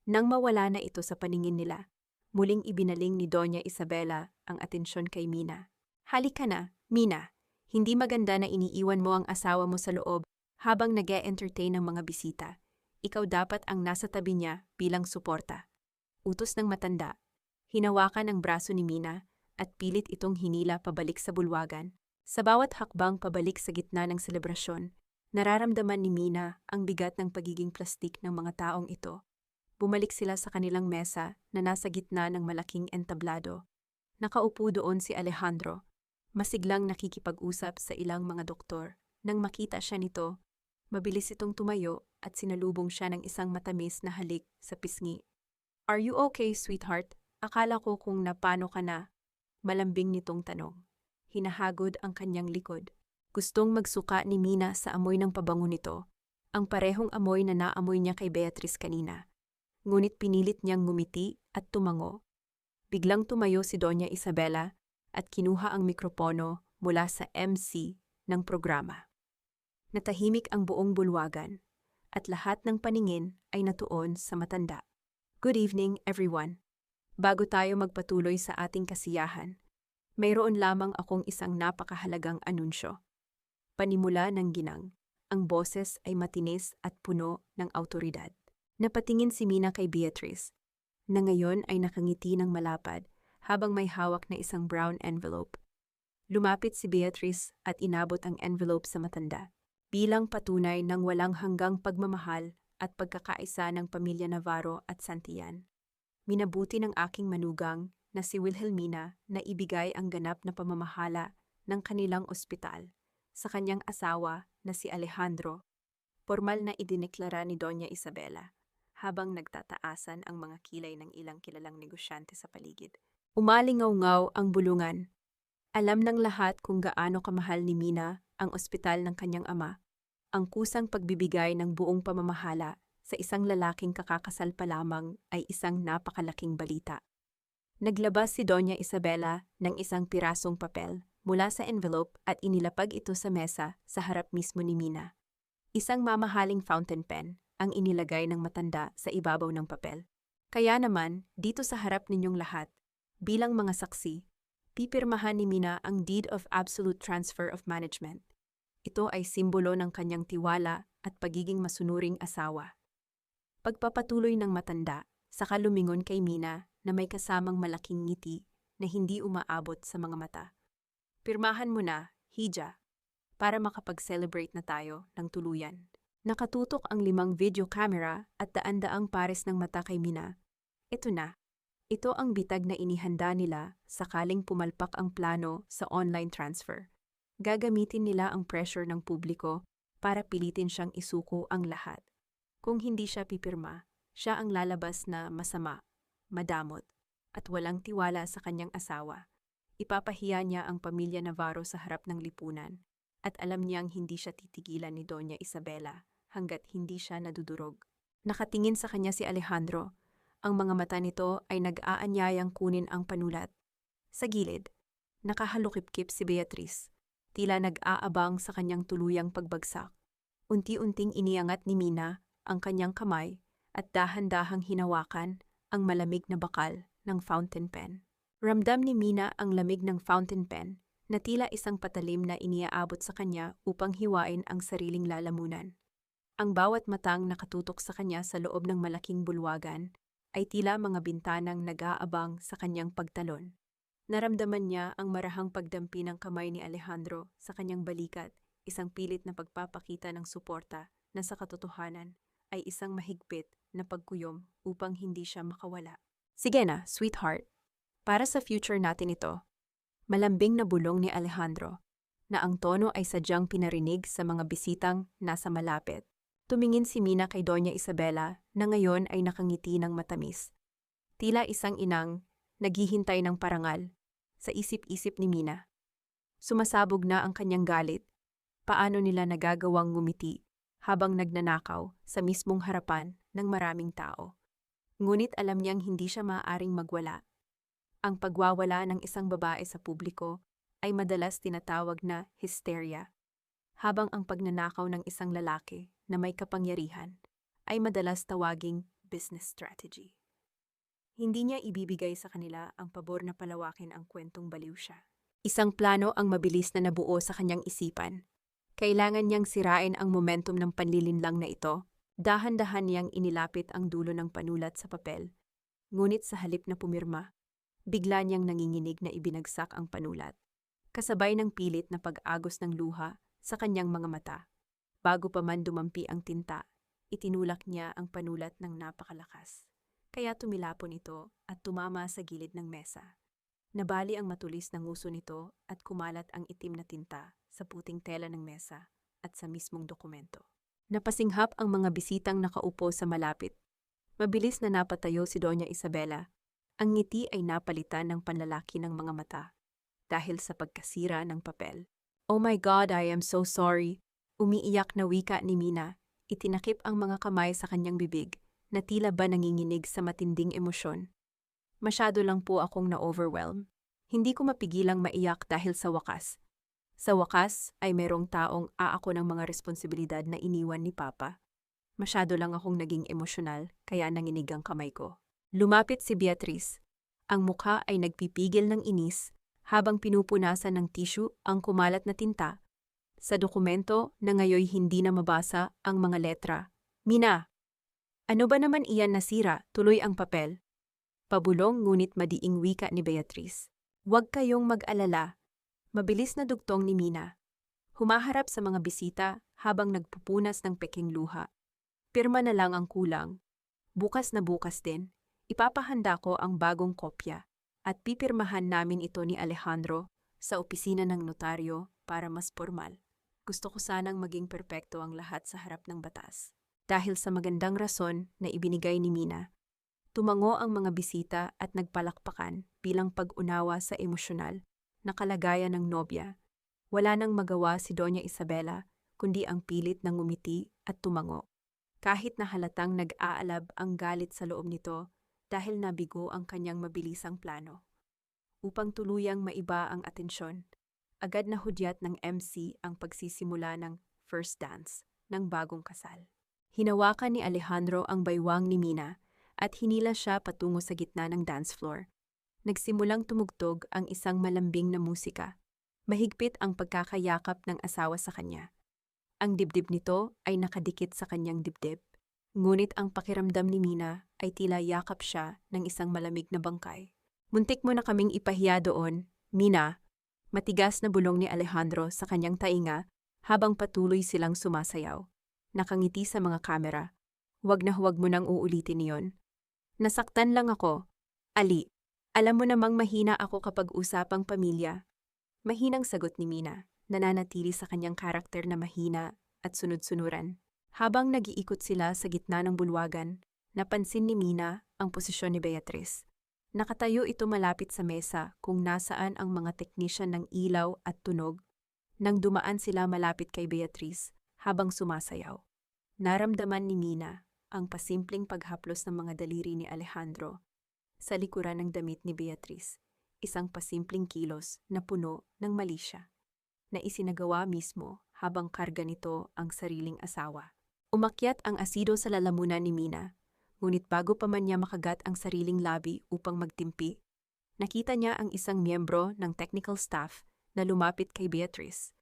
Nang mawala na ito sa paningin nila, muling ibinaling ni Doña Isabela ang atensyon kay Mina. Halika na, Mina. Hindi maganda na iniiwan mo ang asawa mo sa loob habang nag-e-entertain ng mga bisita. Ikaw dapat ang nasa tabi niya bilang suporta. Utos ng matanda. Hinawakan ang braso ni Mina at pilit itong hinila pabalik sa bulwagan. Sa bawat hakbang pabalik sa gitna ng selebrasyon, nararamdaman ni Mina ang bigat ng pagiging plastik ng mga taong ito. Bumalik sila sa kanilang mesa na nasa gitna ng malaking entablado. Nakaupo doon si Alejandro, masiglang nakikipag-usap sa ilang mga doktor. Nang makita siya nito, mabilis itong tumayo at sinalubong siya ng isang matamis na halik sa pisngi. Are you okay, sweetheart? Akala ko kung napano ka na. Malambing nitong tanong. Hinahagod ang kanyang likod. Gustong magsuka ni Mina sa amoy ng pabango nito, ang parehong amoy na naamoy niya kay Beatrice kanina. Ngunit pinilit niyang ngumiti at tumango. Biglang tumayo si Doña Isabela at kinuha ang mikropono mula sa MC ng programa. Natahimik ang buong bulwagan at lahat ng paningin ay natuon sa matanda. Good evening, everyone. Bago tayo magpatuloy sa ating kasiyahan, mayroon lamang akong isang napakahalagang anunsyo. Panimula ng ginang, ang boses ay matinis at puno ng awtoridad. Napatingin si Mina kay Beatrice. na ngayon ay nakangiti ng malapad habang may hawak na isang brown envelope. Lumapit si Beatrice at inabot ang envelope sa matanda, bilang patunay ng walang hanggang pagmamahal at pagkakaisa ng pamilya Navarro at Santillan. Minabuti ng aking manugang na si Wilhelmina na ibigay ang ganap na pamamahala ng kanilang ospital sa kanyang asawa na si Alejandro. Formal na idineklara ni Doña Isabela habang nagtataasan ang mga kilay ng ilang kilalang negosyante sa paligid. Umalingaw-ngaw ang bulungan. Alam ng lahat kung gaano kamahal ni Mina ang ospital ng kanyang ama. Ang kusang pagbibigay ng buong pamamahala sa isang lalaking kakakasal pa lamang ay isang napakalaking balita. Naglabas si Doña Isabela ng isang pirasong papel mula sa envelope at inilapag ito sa mesa sa harap mismo ni Mina. Isang mamahaling fountain pen ang inilagay ng matanda sa ibabaw ng papel. Kaya naman, dito sa harap ninyong lahat, bilang mga saksi, pipirmahan ni Mina ang Deed of Absolute Transfer of Management. Ito ay simbolo ng kanyang tiwala at pagiging masunuring asawa. Pagpapatuloy ng matanda, saka lumingon kay Mina na may kasamang malaking ngiti na hindi umaabot sa mga mata. Pirmahan mo na, Hija, para makapag-celebrate na tayo ng tuluyan. Nakatutok ang 5 video camera at daan-daang pares ng mata kay Mina. Ito na. Ito ang bitag na inihanda nila sakaling pumalpak ang plano sa online transfer. Gagamitin nila ang pressure ng publiko para pilitin siyang isuko ang lahat. Kung hindi siya pipirma, siya ang lalabas na masama, madamot, at walang tiwala sa kanyang asawa. Ipapahiya niya ang pamilya Navarro sa harap ng lipunan. At alam niyang hindi siya titigilan ni Doña Isabela hanggat hindi siya nadudurog. Nakatingin sa kanya si Alejandro. Ang mga mata nito ay nag-aanyayang kunin ang panulat. Sa gilid, nakahalukip-kip si Beatrice, tila nag-aabang sa kanyang tuluyang pagbagsak. Unti-unting iniangat ni Mina ang kanyang kamay at dahan-dahang hinawakan ang malamig na bakal ng fountain pen. Ramdam ni Mina ang lamig ng fountain pen na tila isang patalim na iniaabot sa kanya upang hiwain ang sariling lalamunan. Ang bawat matang nakatutok sa kanya sa loob ng malaking bulwagan ay tila mga bintanang nag-aabang sa kanyang pagtalon. Naramdaman niya ang marahang pagdampi ng kamay ni Alejandro sa kanyang balikat, isang pilit na pagpapakita ng suporta na sa katotohanan ay isang mahigpit na pagkuyom upang hindi siya makawala. Sige na, sweetheart. Para sa future natin ito. Malambing na bulong ni Alejandro, na ang tono ay sadyang pinarinig sa mga bisitang nasa malapit. Tumingin si Mina kay Doña Isabela na ngayon ay nakangiti ng matamis. Tila isang inang naghihintay ng parangal sa isip-isip ni Mina. Sumasabog na ang kanyang galit. Paano nila nagagawang ngumiti habang nagnanakaw sa mismong harapan ng maraming tao. Ngunit alam niyang hindi siya maaaring magwala. Ang pagwawala ng isang babae sa publiko ay madalas tinatawag na hysteria, habang ang pagnanakaw ng isang lalaki na may kapangyarihan ay madalas tawaging business strategy. Hindi niya ibibigay sa kanila ang pabor na palawakin ang kwentong baliw siya. Isang plano ang mabilis na nabuo sa kanyang isipan. Kailangan niyang sirain ang momentum ng panlilinlang na ito. Dahan-dahan niyang inilapit ang dulo ng panulat sa papel. Ngunit sa halip na pumirma, bigla niyang nanginginig na ibinagsak ang panulat, kasabay ng pilit na pag-agos ng luha sa kanyang mga mata. Bago pa man dumampi ang tinta, itinulak niya ang panulat ng napakalakas. Kaya tumilapon ito at tumama sa gilid ng mesa. Nabali ang matulis na nguso nito at kumalat ang itim na tinta sa puting tela ng mesa at sa mismong dokumento. Napasinghap ang mga bisitang nakaupo sa malapit. Mabilis na napatayo si Doña Isabela. Ang ngiti ay napalitan ng panlalaki ng mga mata dahil sa pagkasira ng papel. "Oh my God, I am so sorry." Umiiyak na wika ni Mina. Itinakip ang mga kamay sa kanyang bibig na tila ba nanginginig sa matinding emosyon. "Masyado lang po akong na-overwhelm. Hindi ko mapigilang maiyak dahil sa wakas. Sa wakas ay merong taong aako ng mga responsibilidad na iniwan ni Papa. Masyado lang akong naging emosyonal kaya nanginig ang kamay ko." Lumapit si Beatrice. Ang mukha ay nagpipigil ng inis habang pinupunasan ng tissue ang kumalat na tinta. Sa dokumento na ngayoy hindi na mabasa ang mga letra. "Mina, ano ba naman iyan nasira? Tuloy ang papel." Pabulong ngunit madiing wika ni Beatrice. Huwag kayong mag-alala. Mabilis na dugtong ni Mina. Humaharap sa mga bisita habang nagpupunas ng peking luha. Pirma na lang ang kulang. Bukas na bukas din, ipapahanda ko ang bagong kopya at pipirmahan namin ito ni Alejandro sa opisina ng notaryo para mas formal. Gusto ko sanang maging perpekto ang lahat sa harap ng batas. Dahil sa magandang rason na ibinigay ni Mina, tumango ang mga bisita at nagpalakpakan bilang pag-unawa sa emosyonal na kalagayan ng nobya. Wala nang magawa si Doña Isabela kundi ang pilit na ngumiti at tumango. Kahit na halatang nag-aalab ang galit sa loob nito dahil nabigo ang kanyang mabilisang plano. Upang tuluyang maiba ang atensyon, agad na hudyat ng MC ang pagsisimula ng first dance ng bagong kasal. Hinawakan ni Alejandro ang baywang ni Mina at hinila siya patungo sa gitna ng dance floor. Nagsimulang tumugtog ang isang malambing na musika. Mahigpit ang pagkakayakap ng asawa sa kanya. Ang dibdib nito ay nakadikit sa kanyang dibdib. Ngunit ang pakiramdam ni Mina ay tila yakap siya ng isang malamig na bangkay. Muntik mo na kaming ipahiya doon, Mina. Matigas na bulong ni Alejandro sa kanyang tainga habang patuloy silang sumasayaw. Nakangiti sa mga kamera. Huwag mo nang uulitin iyon. Nasaktan lang ako. Ali, alam mo namang mahina ako kapag usapang pamilya. Mahinang sagot ni Mina, nananatili sa kanyang karakter na mahina at sunod-sunuran. Habang nag-iikot sila sa gitna ng bulwagan, napansin ni Mina ang posisyon ni Beatrice. Nakatayo ito malapit sa mesa kung nasaan ang mga teknisyan ng ilaw at tunog. Nang dumaan sila malapit kay Beatrice habang sumasayaw. Naramdaman ni Mina ang pasimpleng paghaplos ng mga daliri ni Alejandro sa likuran ng damit ni Beatrice, isang pasimpleng kilos na puno ng malisya, na isinagawa mismo habang karga nito ang sariling asawa. Umakyat ang asido sa lalamunan ni Mina, ngunit bago pa man niya makagat ang sariling labi upang magtimpi, nakita niya ang isang miyembro ng technical staff na lumapit kay Beatrice.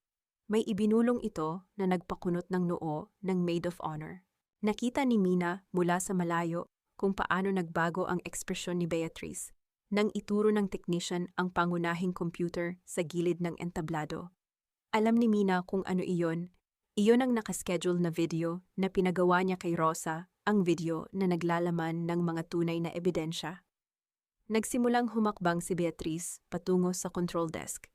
May ibinulong ito na nagpakunot ng noo ng maid of honor. Nakita ni Mina mula sa malayo kung paano nagbago ang ekspresyon ni Beatrice nang ituro ng technician ang pangunahing computer sa gilid ng entablado. Alam ni Mina kung ano iyon. Iyon ang nakaschedule na video na pinagawa niya kay Rosa, ang video na naglalaman ng mga tunay na ebidensya. Nagsimulang humakbang si Beatrice patungo sa control desk.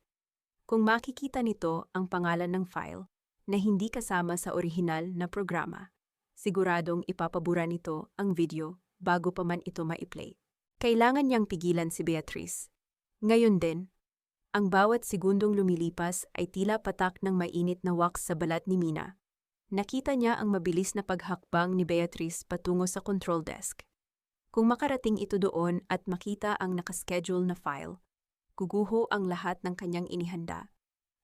Kung makikita nito ang pangalan ng file na hindi kasama sa orihinal na programa, siguradong ipapabura nito ang video bago pa man ito ma-play. Kailangan niyang pigilan si Beatrice. Ngayon din, ang bawat segundong lumilipas ay tila patak ng mainit na wax sa balat ni Mina. Nakita niya ang mabilis na paghakbang ni Beatrice patungo sa control desk. Kung makarating ito doon at makita ang nakaschedule na file, guguho ang lahat ng kanyang inihanda.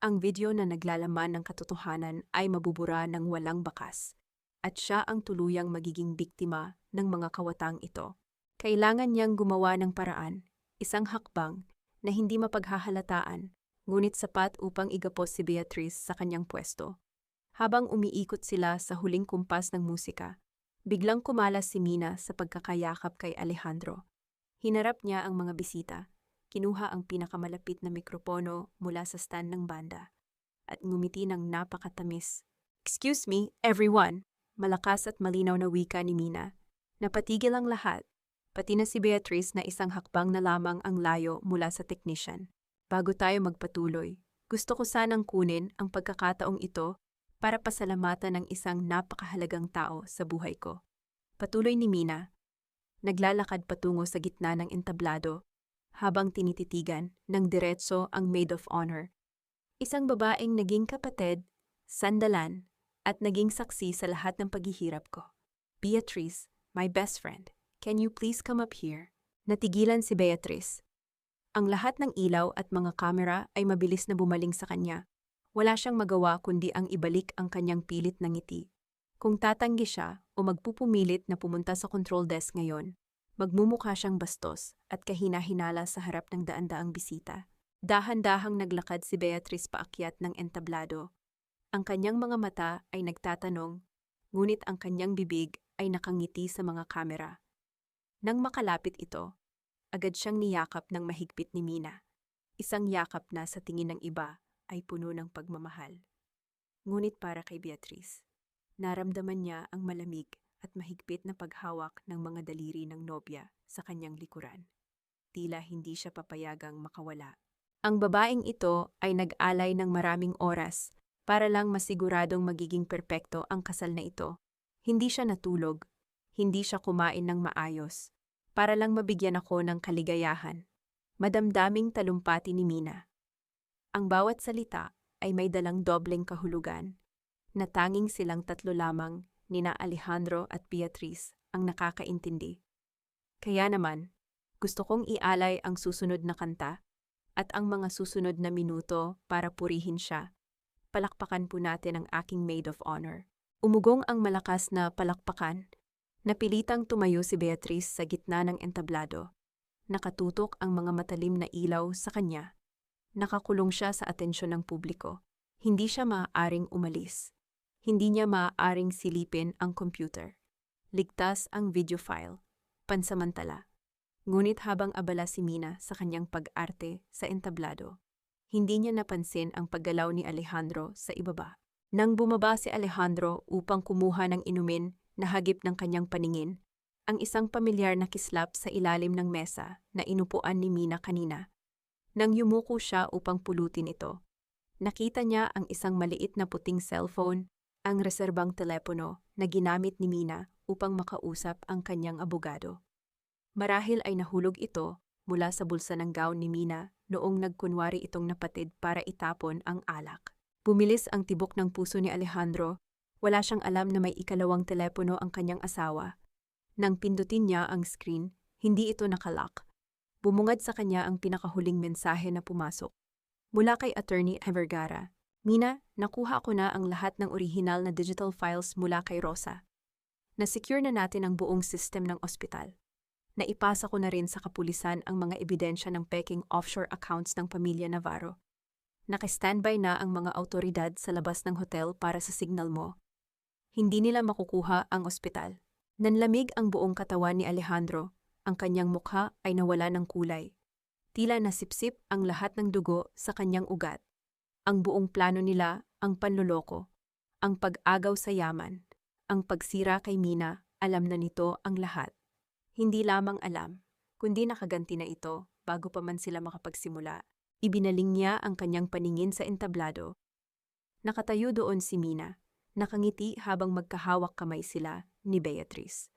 Ang video na naglalaman ng katotohanan ay mabubura ng walang bakas, at siya ang tuluyang magiging biktima ng mga kawatang ito. Kailangan niyang gumawa ng paraan, isang hakbang na hindi mapaghahalataan, ngunit sapat upang igapos si Beatrice sa kanyang pwesto. Habang umiikot sila sa huling kumpas ng musika, biglang kumalas si Mina sa pagkakayakap kay Alejandro. Hinarap niya ang mga bisita. Kinuha ang pinakamalapit na mikropono mula sa stand ng banda at ngumiti ng napakatamis. "Excuse me, everyone!" Malakas at malinaw na wika ni Mina. Napatigil ang lahat, pati na si Beatrice na isang hakbang na lamang ang layo mula sa technician. Bago tayo magpatuloy, gusto ko sanang kunin ang pagkakataong ito para pasalamatan ng isang napakahalagang tao sa buhay ko. Patuloy ni Mina, naglalakad patungo sa gitna ng entablado, habang tinititigan ng diretso ang maid of honor. Isang babaeng naging kapatid, sandalan, at naging saksi sa lahat ng paghihirap ko. "Beatrice, my best friend, can you please come up here?" Natigilan si Beatrice. Ang lahat ng ilaw at mga kamera ay mabilis na bumaling sa kanya. Wala siyang magawa kundi ang ibalik ang kanyang pilit na ngiti. Kung tatanggi siya o magpupumilit na pumunta sa control desk ngayon, magmumukha siyang bastos at kahina-hinala sa harap ng daan-daang bisita. Dahan-dahang naglakad si Beatrice paakyat ng entablado. Ang kanyang mga mata ay nagtatanong, ngunit ang kanyang bibig ay nakangiti sa mga kamera. Nang makalapit ito, Agad siyang niyakap ng mahigpit ni Mina. Isang yakap na sa tingin ng iba ay puno ng pagmamahal. Ngunit para kay Beatrice, naramdaman niya ang malamig at mahigpit na paghawak ng mga daliri ng nobya sa kanyang likuran. Tila hindi siya papayagang makawala. Ang babaeng ito ay nag-alay ng maraming oras para lang masiguradong magiging perpekto ang kasal na ito. Hindi siya natulog, hindi siya kumain ng maayos, para lang mabigyan ako ng kaligayahan. Madamdaming talumpati ni Mina. Ang bawat salita ay may dalang dobleng kahulugan, na tanging silang tatlo lamang, nina Alejandro at Beatrice, ang nakakaintindi. Kaya naman, gusto kong ialay ang susunod na kanta at ang mga susunod na minuto para purihin siya. Palakpakan po natin ang aking maid of honor. Umugong ang malakas na palakpakan. Napilitang tumayo si Beatrice sa gitna ng entablado. Nakatutok ang mga matalim na ilaw sa kanya. Nakakulong siya sa atensyon ng publiko. Hindi siya maaaring umalis. Hindi niya maaaring silipin ang computer. Ligtas ang video file. Pansamantala. Ngunit habang abala si Mina sa kanyang pag-arte sa entablado, hindi niya napansin ang paggalaw ni Alejandro sa ibaba. Nang bumaba si Alejandro upang kumuha ng inumin na hagip ng kanyang paningin, ang isang pamilyar na kislap sa ilalim ng mesa na inupuan ni Mina kanina. Nang yumuko siya upang pulutin ito, nakita niya ang isang maliit na puting cellphone, ang reserbang telepono na ginamit ni Mina upang makausap ang kanyang abogado. Marahil ay nahulog ito mula sa bulsa ng gown ni Mina noong nagkunwari itong napatid para itapon ang alak. Bumilis ang tibok ng puso ni Alejandro. Wala siyang alam na may ikalawang telepono ang kanyang asawa. Nang pindutin niya ang screen, hindi ito nakalock. Bumungad sa kanya ang pinakahuling mensahe na pumasok. Mula kay Attorney Vergara, Mina, nakuha ko na ang lahat ng orihinal na digital files mula kay Rosa. Na-secure na natin ang buong system ng ospital. Naipasa ko na rin sa kapulisan ang mga ebidensya ng peking offshore accounts ng pamilya Navarro. Naka-standby na ang mga autoridad sa labas ng hotel para sa signal mo. Hindi nila makukuha ang ospital. Nanlamig ang buong katawan ni Alejandro. Ang kanyang mukha ay nawala ng kulay. Tila nasipsip ang lahat ng dugo sa kanyang ugat. Ang buong plano nila, ang panloloko, ang pag-agaw sa yaman, ang pagsira kay Mina, alam na nito ang lahat. Hindi lamang alam, kundi nakaganti na ito bago pa man sila makapagsimula. Ibinaling niya ang kanyang paningin sa entablado. Nakatayo doon si Mina, nakangiti habang magkahawak kamay sila ni Beatrice.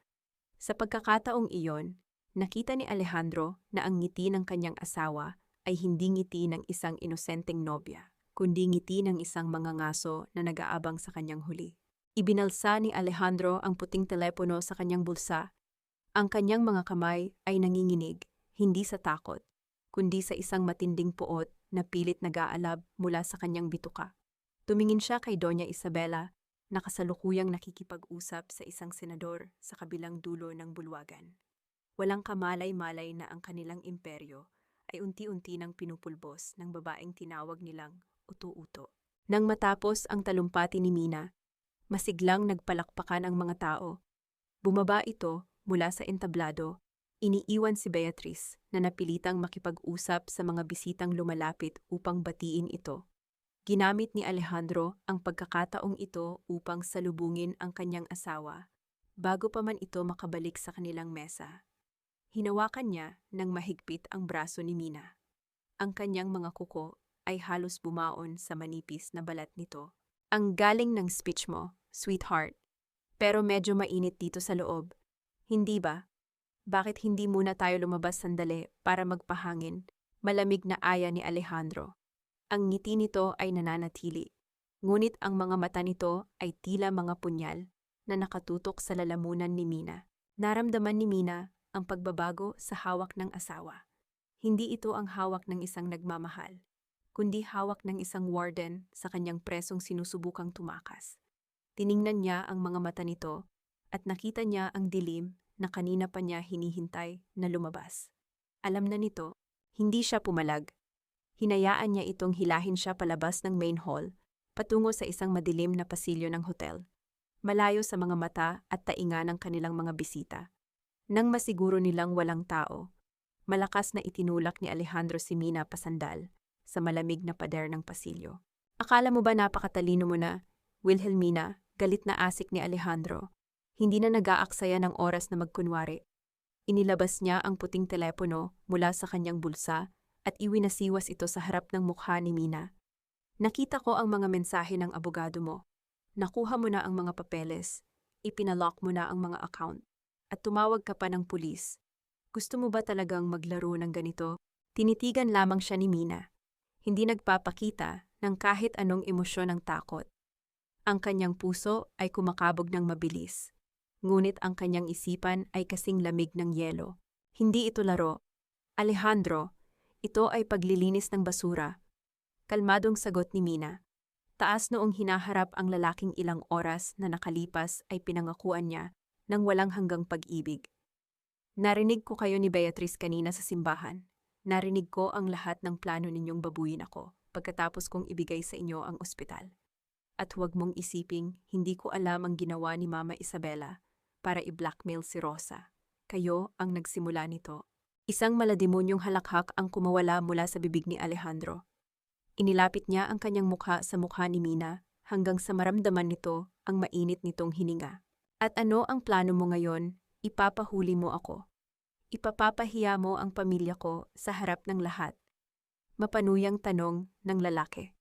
Sa pagkakataong iyon, nakita ni Alejandro na ang ngiti ng kanyang asawa ay hindi ngiti ng isang inosenteng nobya, kundi ngiti ng isang mangangaso na nag-aabang sa kanyang huli. Ibinalsa ni Alejandro ang puting telepono sa kanyang bulsa. Ang kanyang mga kamay ay nanginginig, hindi sa takot, kundi sa isang matinding puot na pilit nag-aalab mula sa kanyang bituka. Tumingin siya kay Doña Isabela, na kasalukuyang nakikipag-usap sa isang senador sa kabilang dulo ng bulwagan. Walang kamalay-malay na ang kanilang imperyo ay unti-unti nang pinupulbos ng babaeng tinawag nilang Uto-Uto. Nang matapos ang talumpati ni Mina, masiglang nagpalakpakan ang mga tao. Bumaba ito mula sa entablado, iniiwan si Beatrice na napilitang makipag-usap sa mga bisitang lumalapit upang batiin ito. Ginamit ni Alejandro ang pagkakataong ito upang salubungin ang kanyang asawa bago pa man ito makabalik sa kanilang mesa. Hinawakan niya ng mahigpit ang braso ni Mina. Ang kanyang mga kuko ay halos bumaon sa manipis na balat nito. Ang galing ng speech mo, sweetheart. Pero medyo mainit dito sa loob. Hindi ba? Bakit hindi muna tayo lumabas sandali para magpahangin? Malamig na aya ni Alejandro. Ang ngiti nito ay nananatili. Ngunit ang mga mata nito ay tila mga punyal na nakatutok sa lalamunan ni Mina. Naramdaman ni Mina ang pagbabago sa hawak ng asawa. Hindi ito ang hawak ng isang nagmamahal, kundi hawak ng isang warden sa kanyang presong sinusubukang tumakas. Tiningnan niya ang mga mata nito at nakita niya ang dilim na kanina pa niya hinihintay na lumabas. Alam na nito, hindi siya pumalag. Hinayaan niya itong hilahin siya palabas ng main hall, patungo sa isang madilim na pasilyo ng hotel, malayo sa mga mata at tainga ng kanilang mga bisita. Nang masiguro nilang walang tao, Malakas na itinulak ni Alejandro si Mina pasandal sa malamig na pader ng pasilyo. Akala mo ba napakatalino mo na? Wilhelmina, galit na asik ni Alejandro. Hindi na nag-aaksaya ng oras na magkunwari. Inilabas niya ang puting telepono mula sa kanyang bulsa at iwinasiwas ito sa harap ng mukha ni Mina. Nakita ko ang mga mensahe ng abogado mo. Nakuha mo na ang mga papeles, ipinalock mo na ang mga account, at tumawag ka pa ng pulis. Gusto mo ba talagang maglaro ng ganito? Tinitigan lamang siya ni Mina. Hindi nagpapakita ng kahit anong emosyon ng takot. Ang kanyang puso ay kumakabog ng mabilis. Ngunit ang kanyang isipan ay kasing lamig ng yelo. Hindi ito laro. Alejandro, ito ay paglilinis ng basura. Kalmadong sagot ni Mina. Taas noong hinaharap ang lalaking ilang oras na nakalipas ay pinangakuan niya ng walang hanggang pag-ibig. Narinig ko kayo ni Beatrice kanina sa simbahan. Narinig ko ang lahat ng plano ninyong babuyin ako pagkatapos kong ibigay sa inyo ang ospital. At huwag mong isiping hindi ko alam ang ginawa ni Mama Isabela para i-blackmail si Rosa. Kayo ang nagsimula nito. Isang malademonyong halakhak ang kumawala mula sa bibig ni Alejandro. Inilapit niya ang kanyang mukha sa mukha ni Mina hanggang sa maramdaman nito ang mainit nitong hininga. At ano ang plano mo ngayon? Ipapahuli mo ako. Ipapapahiya mo ang pamilya ko sa harap ng lahat. Mapanuyang tanong ng lalaki.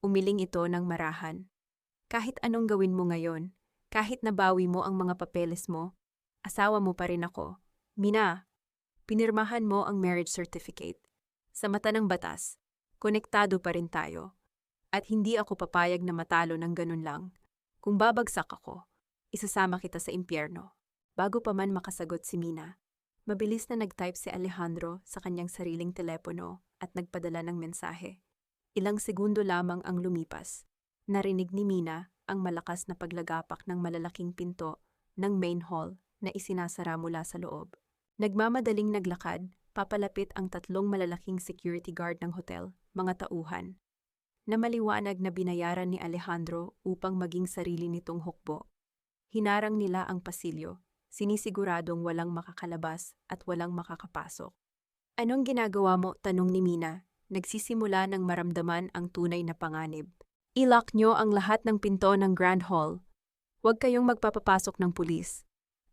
Umiling ito ng marahan. Kahit anong gawin mo ngayon, kahit nabawi mo ang mga papeles mo, asawa mo pa rin ako. Mina, pinirmahan mo ang marriage certificate. Sa mata ng batas, konektado pa rin tayo. At hindi ako papayag na matalo ng ganun lang. Kung babagsak ako, isasama kita sa impyerno. Bago pa man makasagot si Mina, mabilis na nag-type si Alejandro sa kanyang sariling telepono at nagpadala ng mensahe. Ilang segundo lamang ang lumipas. Narinig ni Mina ang malakas na paglagapak ng malalaking pinto ng main hall na isinasara mula sa loob. Nagmamadaling naglakad, papalapit ang 3 malalaking security guard ng hotel, mga tauhan, na maliwanag na binayaran ni Alejandro upang maging sarili nitong hukbo. Hinarang nila ang pasilyo, sinisiguradong walang makakalabas at walang makakapasok. Anong ginagawa mo? Tanong ni Mina, nagsisimula ng maramdaman ang tunay na panganib. I-lock nyo ang lahat ng pinto ng Grand Hall. Huwag kayong magpapapasok ng pulis.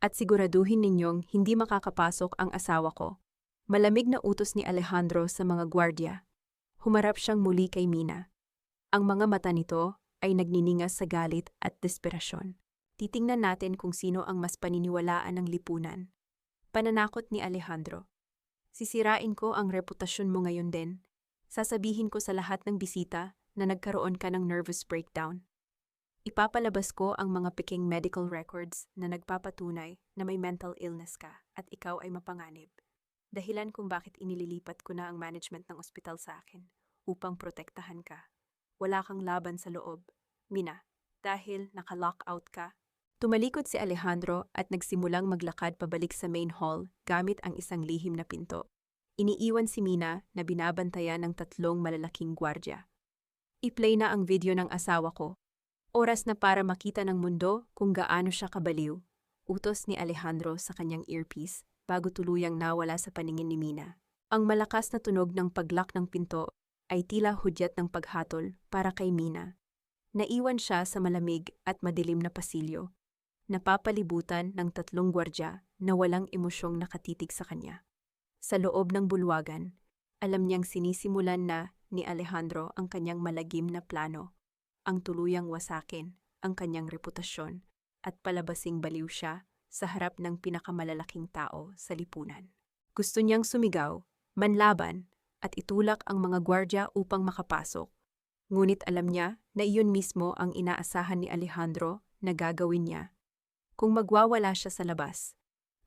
At siguraduhin ninyong hindi makakapasok ang asawa ko. Malamig na utos ni Alejandro sa mga gwardya. Humarap siyang muli kay Mina. Ang mga mata nito ay nagniningas sa galit at desperasyon. Titingnan natin kung sino ang mas paniniwalaan ng lipunan. Pananakot ni Alejandro. Sisirain ko ang reputasyon mo ngayon din. Sasabihin ko sa lahat ng bisita na nagkaroon ka ng nervous breakdown. Ipapalabas ko ang mga peking medical records na nagpapatunay na may mental illness ka at ikaw ay mapanganib. Dahilan kung bakit inililipat ko na ang management ng ospital sa akin upang protektahan ka. Wala kang laban sa loob, Mina, dahil naka-lockout ka. Tumalikod si Alejandro at nagsimulang maglakad pabalik sa main hall gamit ang isang lihim na pinto. Iniiwan si Mina na binabantayan ng 3 malalaking gwardya. I-play na ang video ng asawa ko. Oras na para makita ng mundo kung gaano siya kabaliw. Utos ni Alejandro sa kanyang earpiece bago tuluyang nawala sa paningin ni Mina. Ang malakas na tunog ng paglock ng pinto ay tila hudyat ng paghatol para kay Mina. Naiwan siya sa malamig at madilim na pasilyo. Napapalibutan ng 3 gwardya na walang emosyong nakatitig sa kanya. Sa loob ng bulwagan, alam niyang sinisimulan na ni Alejandro ang kanyang malagim na plano, ang tuluyang wasakin ang kanyang reputasyon at palabasing baliw siya sa harap ng pinakamalalaking tao sa lipunan. Gusto niyang sumigaw, manlaban, at itulak ang mga gwardya upang makapasok. Ngunit alam niya na iyon mismo ang inaasahan ni Alejandro na gagawin niya. Kung magwawala siya sa labas,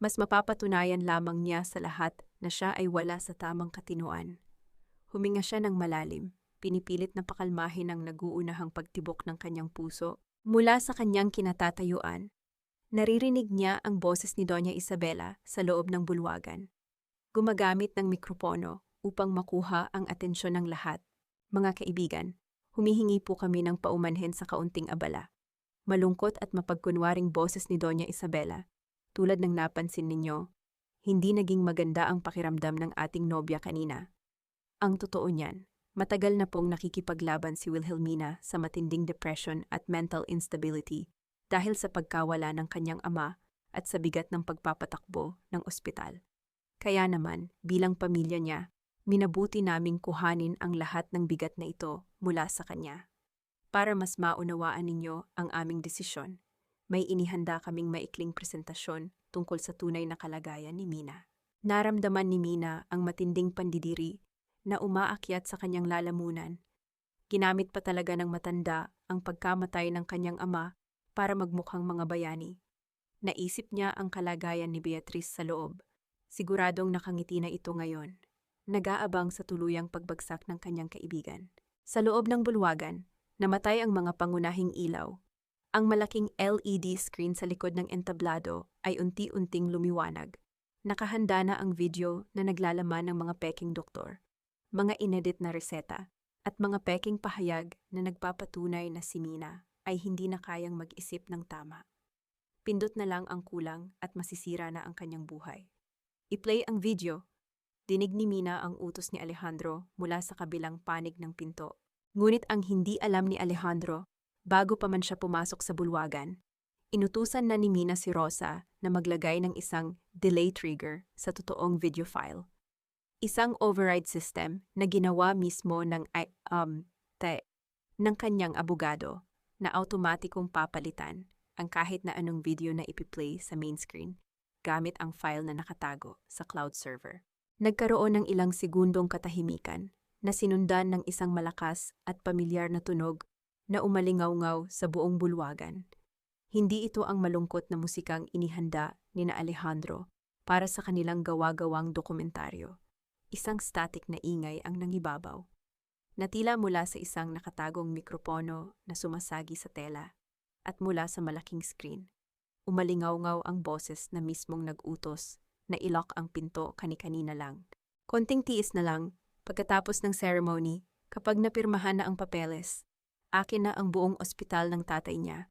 mas mapapatunayan lamang niya sa lahat na siya ay wala sa tamang katinoan. Huminga siya ng malalim, pinipilit na pakalmahin ang naguunahang pagtibok ng kanyang puso. Mula sa kanyang kinatatayuan, naririnig niya ang boses ni Doña Isabela sa loob ng bulwagan. Gumagamit ng mikropono upang makuha ang atensyon ng lahat. Mga kaibigan, humihingi po kami ng paumanhin sa kaunting abala. Malungkot at mapagkunwaring boses ni Doña Isabela, tulad ng napansin ninyo, hindi naging maganda ang pakiramdam ng ating nobya kanina. Ang totoo niyan, matagal na pong nakikipaglaban si Wilhelmina sa matinding depression at mental instability dahil sa pagkawala ng kanyang ama at sa bigat ng pagpapatakbo ng ospital. Kaya naman, bilang pamilya niya, minabuti naming kuhanin ang lahat ng bigat na ito mula sa kanya. Para mas maunawaan ninyo ang aming desisyon, may inihanda kaming maikling presentasyon tungkol sa tunay na kalagayan ni Mina. Naramdaman ni Mina ang matinding pandidiri na umaakyat sa kanyang lalamunan. Ginamit pa talaga ng matanda ang pagkamatay ng kanyang ama para magmukhang mga bayani. Naisip niya ang kalagayan ni Beatrice sa loob. Siguradong nakangiti na ito ngayon. Nag-aabang sa tuluyang pagbagsak ng kanyang kaibigan. Sa loob ng bulwagan, namatay ang mga pangunahing ilaw. Ang malaking LED screen sa likod ng entablado ay unti-unting lumiwanag. Nakahanda na ang video na naglalaman ng mga peking doktor, mga inedit na reseta, at mga peking pahayag na nagpapatunay na si Mina ay hindi na kayang mag-isip ng tama. Pindot na lang ang kulang at masisira na ang kanyang buhay. I-play ang video. Dinig ni Mina ang utos ni Alejandro mula sa kabilang panig ng pinto. Ngunit ang hindi alam ni Alejandro, bago pa man siya pumasok sa bulwagan, inutusan na ni Mina si Rosa na maglagay ng isang delay trigger sa totoong video file. Isang override system na ginawa mismo ng kanyang abogado na automatikong papalitan ang kahit na anong video na ipiplay sa main screen gamit ang file na nakatago sa cloud server. Nagkaroon ng ilang segundong katahimikan na sinundan ng isang malakas at pamilyar na tunog na umalingaw-ngaw sa buong bulwagan. Hindi ito ang malungkot na musikang inihanda ni Alejandro para sa kanilang gawa-gawang dokumentaryo. Isang static na ingay ang nangibabaw. Natila mula sa isang nakatagong mikropono na sumasagi sa tela at mula sa malaking screen. Umalingaw-ngaw ang boses na mismong nag-utos na ilock ang pinto kani-kanina lang. Konting tiis na lang, pagkatapos ng ceremony, kapag napirmahan na ang papeles, akin na ang buong ospital ng tatay niya.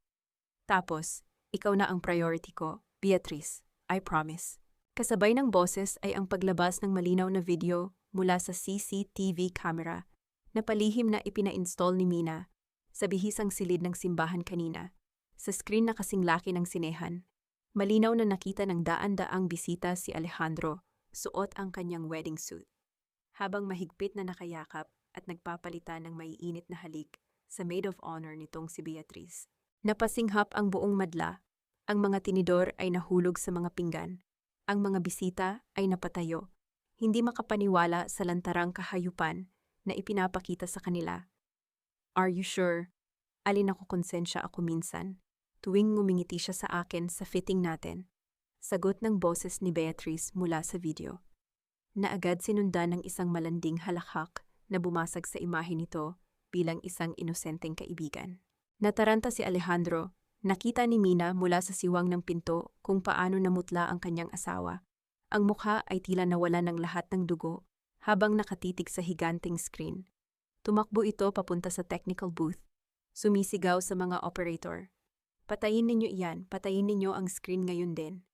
Tapos, ikaw na ang priority ko, Beatrice, I promise. Kasabay ng boses ay ang paglabas ng malinaw na video mula sa CCTV camera na palihim na ipina-install ni Mina sa bihisang silid ng simbahan kanina. Sa screen na kasing laki ng sinehan, malinaw na nakita ng daan-daang bisita si Alejandro suot ang kanyang wedding suit. Habang mahigpit na nakayakap at nagpapalitan ng maiinit na halik sa maid of honor nitong si Beatrice. Napasinghap ang buong madla, ang mga tinidor ay nahulog sa mga pinggan, ang mga bisita ay napatayo, hindi makapaniwala sa lantarang kahayupan na ipinapakita sa kanila. Are you sure? Alin ako konsensya ako minsan, tuwing ngumingiti siya sa akin sa fitting natin. Sagot ng boses ni Beatrice mula sa video. Na agad sinundan ng isang malanding halakhak na bumasag sa imahe nito bilang isang inosenteng kaibigan. Nataranta si Alejandro, nakita ni Mina mula sa siwang ng pinto kung paano namutla ang kanyang asawa. Ang mukha ay tila nawalan ng lahat ng dugo habang nakatitig sa higanting screen. Tumakbo ito papunta sa technical booth. Sumisigaw sa mga operator. Patayin ninyo iyan, patayin ninyo ang screen ngayon din.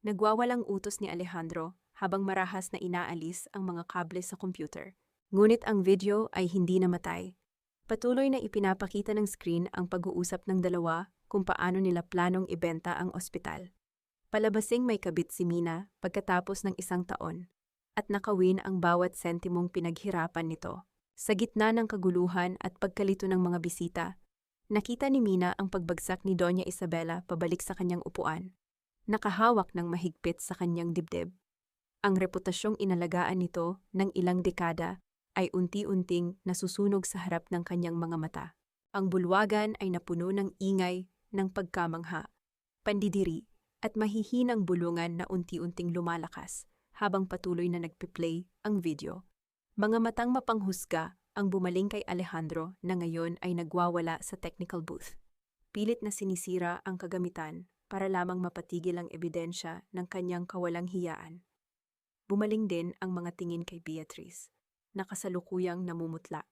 Nagwawalang utos ni Alejandro habang marahas na inaalis ang mga kable sa computer. Ngunit ang video ay hindi namatay. Patuloy na ipinapakita ng screen ang pag-uusap ng dalawa kung paano nila planong ibenta ang ospital. Palabasing may kabit si Mina pagkatapos ng 1 taon at nakawin ang bawat sentimong pinaghirapan nito. Sa gitna ng kaguluhan at pagkalito ng mga bisita, nakita ni Mina ang pagbagsak ni Doña Isabela pabalik sa kanyang upuan, nakahawak ng mahigpit sa kanyang dibdib. Ang reputasyong inalagaan nito ng ilang dekada ay unti-unting nasusunog sa harap ng kanyang mga mata. Ang bulwagan ay napuno ng ingay ng pagkamangha, pandidiri, at mahihinang bulungan na unti-unting lumalakas habang patuloy na nagpe-play ang video. Mga matang mapanghusga ang bumaling kay Alejandro na ngayon ay nagwawala sa technical booth. Pilit na sinisira ang kagamitan para lamang mapatigil ang ebidensya ng kanyang kawalang hiyaan. Bumaling din ang mga tingin kay Beatrice, na kasalukuyang namumutla.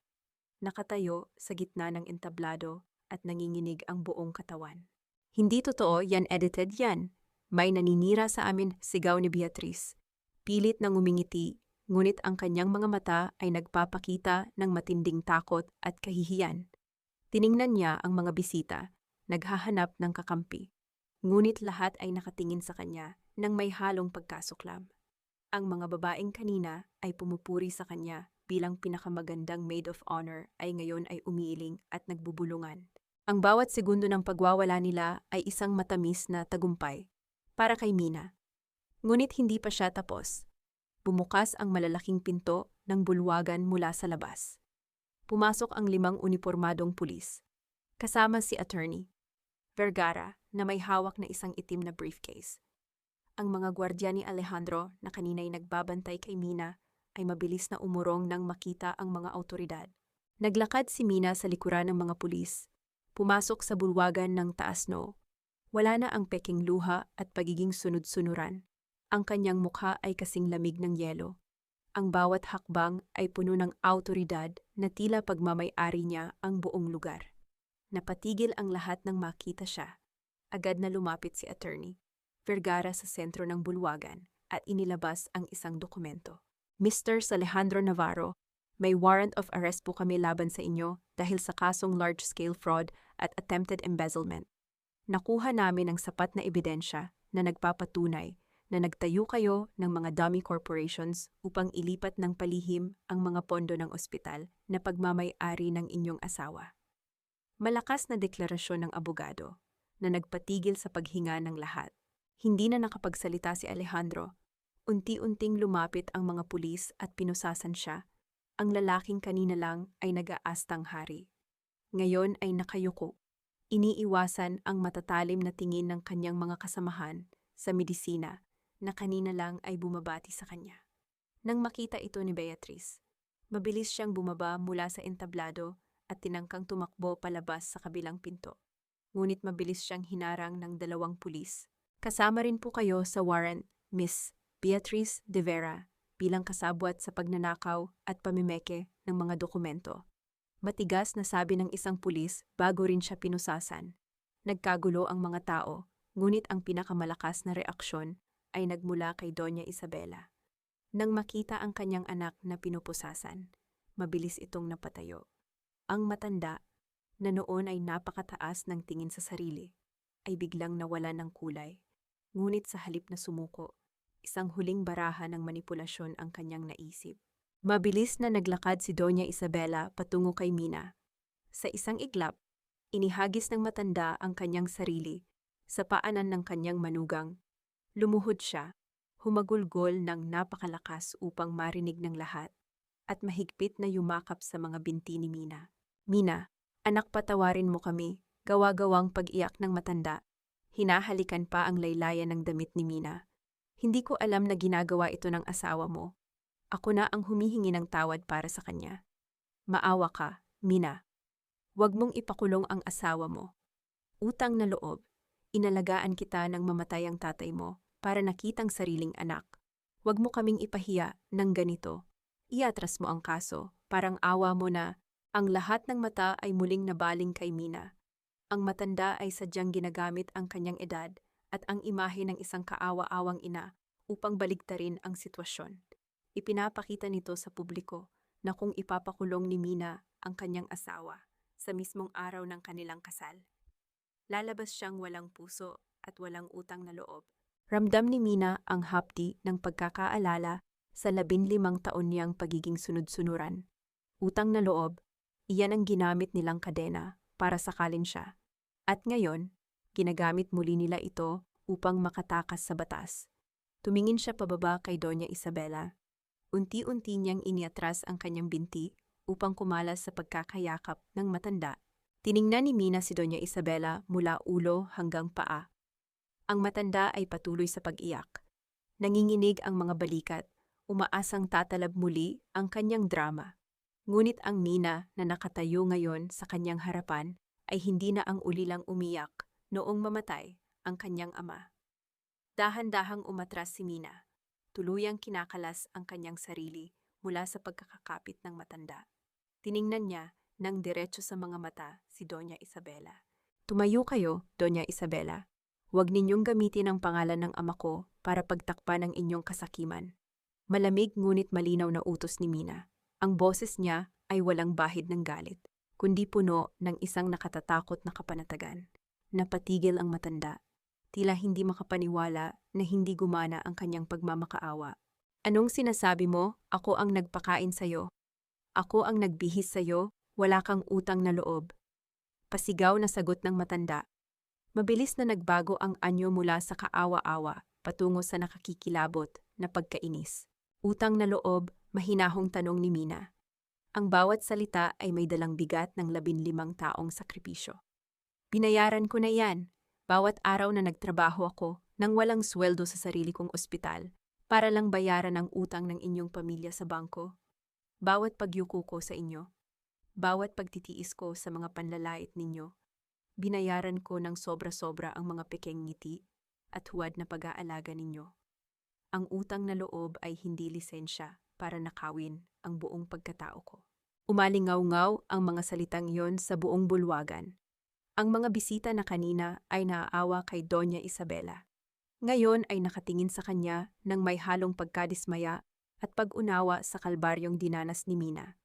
Nakatayo sa gitna ng entablado at nanginginig ang buong katawan. Hindi totoo, yan edited yan. May naninira sa amin, sigaw ni Beatrice. Pilit nang umingiti, ngunit ang kanyang mga mata ay nagpapakita ng matinding takot at kahihiyan. Tiningnan niya ang mga bisita, naghahanap ng kakampi. Ngunit lahat ay nakatingin sa kanya nang may halong pagkasuklam. Ang mga babaeng kanina ay pumupuri sa kanya bilang pinakamagandang maid of honor ay ngayon ay umiiling at nagbubulungan. Ang bawat segundo ng pagwawala nila ay isang matamis na tagumpay para kay Mina. Ngunit hindi pa siya tapos. Bumukas ang malalaking pinto ng bulwagan mula sa labas. Pumasok ang 5 unipormadong pulis, kasama si Attorney Vergara na may hawak na isang itim na briefcase. Ang mga gwardya ni Alejandro na kanina'y nagbabantay kay Mina ay mabilis na umurong nang makita ang mga awtoridad. Naglakad si Mina sa likuran ng mga pulis, pumasok sa bulwagan ng taas-no. Wala na ang peking luha at pagiging sunod-sunuran. Ang kanyang mukha ay kasing lamig ng yelo. Ang bawat hakbang ay puno ng awtoridad na tila pagmamay-ari niya ang buong lugar. Napatigil ang lahat nang makita siya. Agad na lumapit si Attorney Vergara sa sentro ng bulwagan at inilabas ang isang dokumento. Mr. Alejandro Navarro, may warrant of arrest po kami laban sa inyo dahil sa kasong large-scale fraud at attempted embezzlement. Nakuha namin ang sapat na ebidensya na nagpapatunay na nagtayo kayo ng mga dummy corporations upang ilipat ng palihim ang mga pondo ng ospital na pagmamay-ari ng inyong asawa. Malakas na deklarasyon ng abogado na nagpatigil sa paghinga ng lahat. Hindi na nakapagsalita si Alejandro. Unti-unting lumapit ang mga pulis at pinusasan siya. Ang lalaking kanina lang ay nag-aastang hari. Ngayon ay nakayuko. Iniiwasan ang matatalim na tingin ng kanyang mga kasamahan sa medisina na kanina lang ay bumabati sa kanya. Nang makita ito ni Beatriz, mabilis siyang bumaba mula sa entablado at tinangkang tumakbo palabas sa kabilang pinto. Ngunit mabilis siyang hinarang ng 2 pulis. Kasama rin po kayo sa warrant, Miss Beatriz de Vera, bilang kasabwat sa pagnanakaw at pamimeke ng mga dokumento. Matigas na sabi ng isang pulis bago rin siya pinusasan. Nagkagulo ang mga tao, ngunit ang pinakamalakas na reaksyon ay nagmula kay Doña Isabela. Nang makita ang kanyang anak na pinupusasan, mabilis itong napatayo. Ang matanda, na noon ay napakataas ng tingin sa sarili, ay biglang nawalan ng kulay. Ngunit sa halip na sumuko, isang huling baraha ng manipulasyon ang kanyang naisip. Mabilis na naglakad si Doña Isabela patungo kay Mina. Sa isang iglap, inihagis ng matanda ang kanyang sarili sa paanan ng kanyang manugang. Lumuhod siya, humagulgol ng napakalakas upang marinig ng lahat, at mahigpit na yumakap sa mga binti ni Mina. Mina, anak, patawarin mo kami, gawa-gawang pag-iyak ng matanda. Hinahalikan pa ang laylayan ng damit ni Mina. Hindi ko alam na ginagawa ito ng asawa mo. Ako na ang humihingi ng tawad para sa kanya. Maawa ka, Mina. Huwag mong ipakulong ang asawa mo. Utang na loob, inalagaan kita nang mamatay ang tatay mo para nakitang sariling anak. Huwag mo kaming ipahiya ng ganito. Iatras mo ang kaso, parang awa mo na. Ang lahat ng mata ay muling nabaling kay Mina. Ang matanda ay sadyang ginagamit ang kanyang edad at ang imahe ng isang kaawa-awang ina upang baligtarin ang sitwasyon. Ipinapakita nito sa publiko na kung ipapakulong ni Mina ang kanyang asawa sa mismong araw ng kanilang kasal, lalabas siyang walang puso at walang utang na loob. Ramdam ni Mina ang hapdi ng pagkakaalala sa 15 taon niyang pagiging sunod-sunuran. Utang na loob, iyan ang ginamit nilang kadena para sakalin siya. At ngayon, ginagamit muli nila ito upang makatakas sa batas. Tumingin siya pababa kay Doña Isabela. Unti-unti niyang iniatras ang kanyang binti upang kumalas sa pagkakayakap ng matanda. Tiningnan ni Mina si Doña Isabela mula ulo hanggang paa. Ang matanda ay patuloy sa pag-iyak. Nanginginig ang mga balikat, umaasang tatalab muli ang kanyang drama. Ngunit ang Mina na nakatayo ngayon sa kanyang harapan ay hindi na ang ulilang umiyak noong mamatay ang kanyang ama. Dahan-dahang umatras si Mina. Tuluyang kinakalas ang kanyang sarili mula sa pagkakakapit ng matanda. Tiningnan niya nang diretso sa mga mata si Doña Isabela. Tumayo kayo, Doña Isabela. Huwag ninyong gamitin ang pangalan ng ama ko para pagtakpan ang inyong kasakiman. Malamig ngunit malinaw na utos ni Mina. Ang boses niya ay walang bahid ng galit, kundi puno ng isang nakatatakot na kapanatagan. Napatigil ang matanda. Tila hindi makapaniwala na hindi gumana ang kanyang pagmamakaawa. Anong sinasabi mo? Ako ang nagpakain sa'yo. Ako ang nagbihis sa'yo, wala kang utang na loob. Pasigaw na sagot ng matanda. Mabilis na nagbago ang anyo mula sa kaawa-awa patungo sa nakakikilabot na pagkainis. Utang na loob, mahinahong tanong ni Mina. Ang bawat salita ay may dalang bigat ng 15 taong sakripisyo. Binayaran ko na yan. Bawat araw na nagtrabaho ako nang walang sweldo sa sarili kong ospital para lang bayaran ang utang ng inyong pamilya sa bangko. Bawat pagyuko ko sa inyo, bawat pagtitiis ko sa mga panlalait ninyo, binayaran ko ng sobra-sobra ang mga pekeng ngiti at huwad na pag-aalaga ninyo. Ang utang na loob ay hindi lisensya para nakawin ang buong pagkatao ko. Umalingaw-ngaw ang mga salitang iyon sa buong bulwagan. Ang mga bisita na kanina ay naaawa kay Doña Isabela. Ngayon ay nakatingin sa kanya ng may halong pagkadismaya at pag-unawa sa kalbaryong dinanas ni Mina.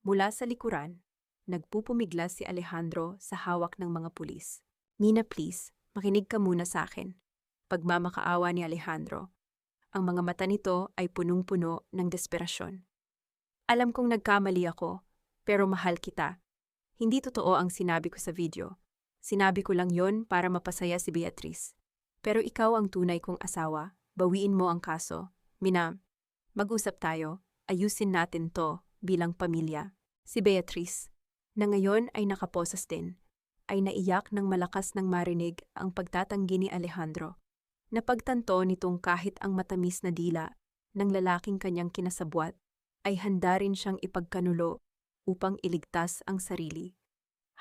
Mula sa likuran, nagpupumiglas si Alejandro sa hawak ng mga pulis. Mina, please, makinig ka muna sa akin. Pagmamakaawa ni Alejandro. Ang mga mata nito ay punong-puno ng desperasyon. Alam kong nagkamali ako, pero mahal kita. Hindi totoo ang sinabi ko sa video. Sinabi ko lang yon para mapasaya si Beatriz. Pero ikaw ang tunay kong asawa, bawiin mo ang kaso. Mina, mag-usap tayo, ayusin natin to bilang pamilya. Si Beatriz, na ngayon ay nakaposas din, ay naiyak ng malakas nang marinig ang pagtatanggi ni Alejandro. Napagtanto nitong kahit ang matamis na dila ng lalaking kanyang kinasabwat ay handa rin siyang ipagkanulo upang iligtas ang sarili.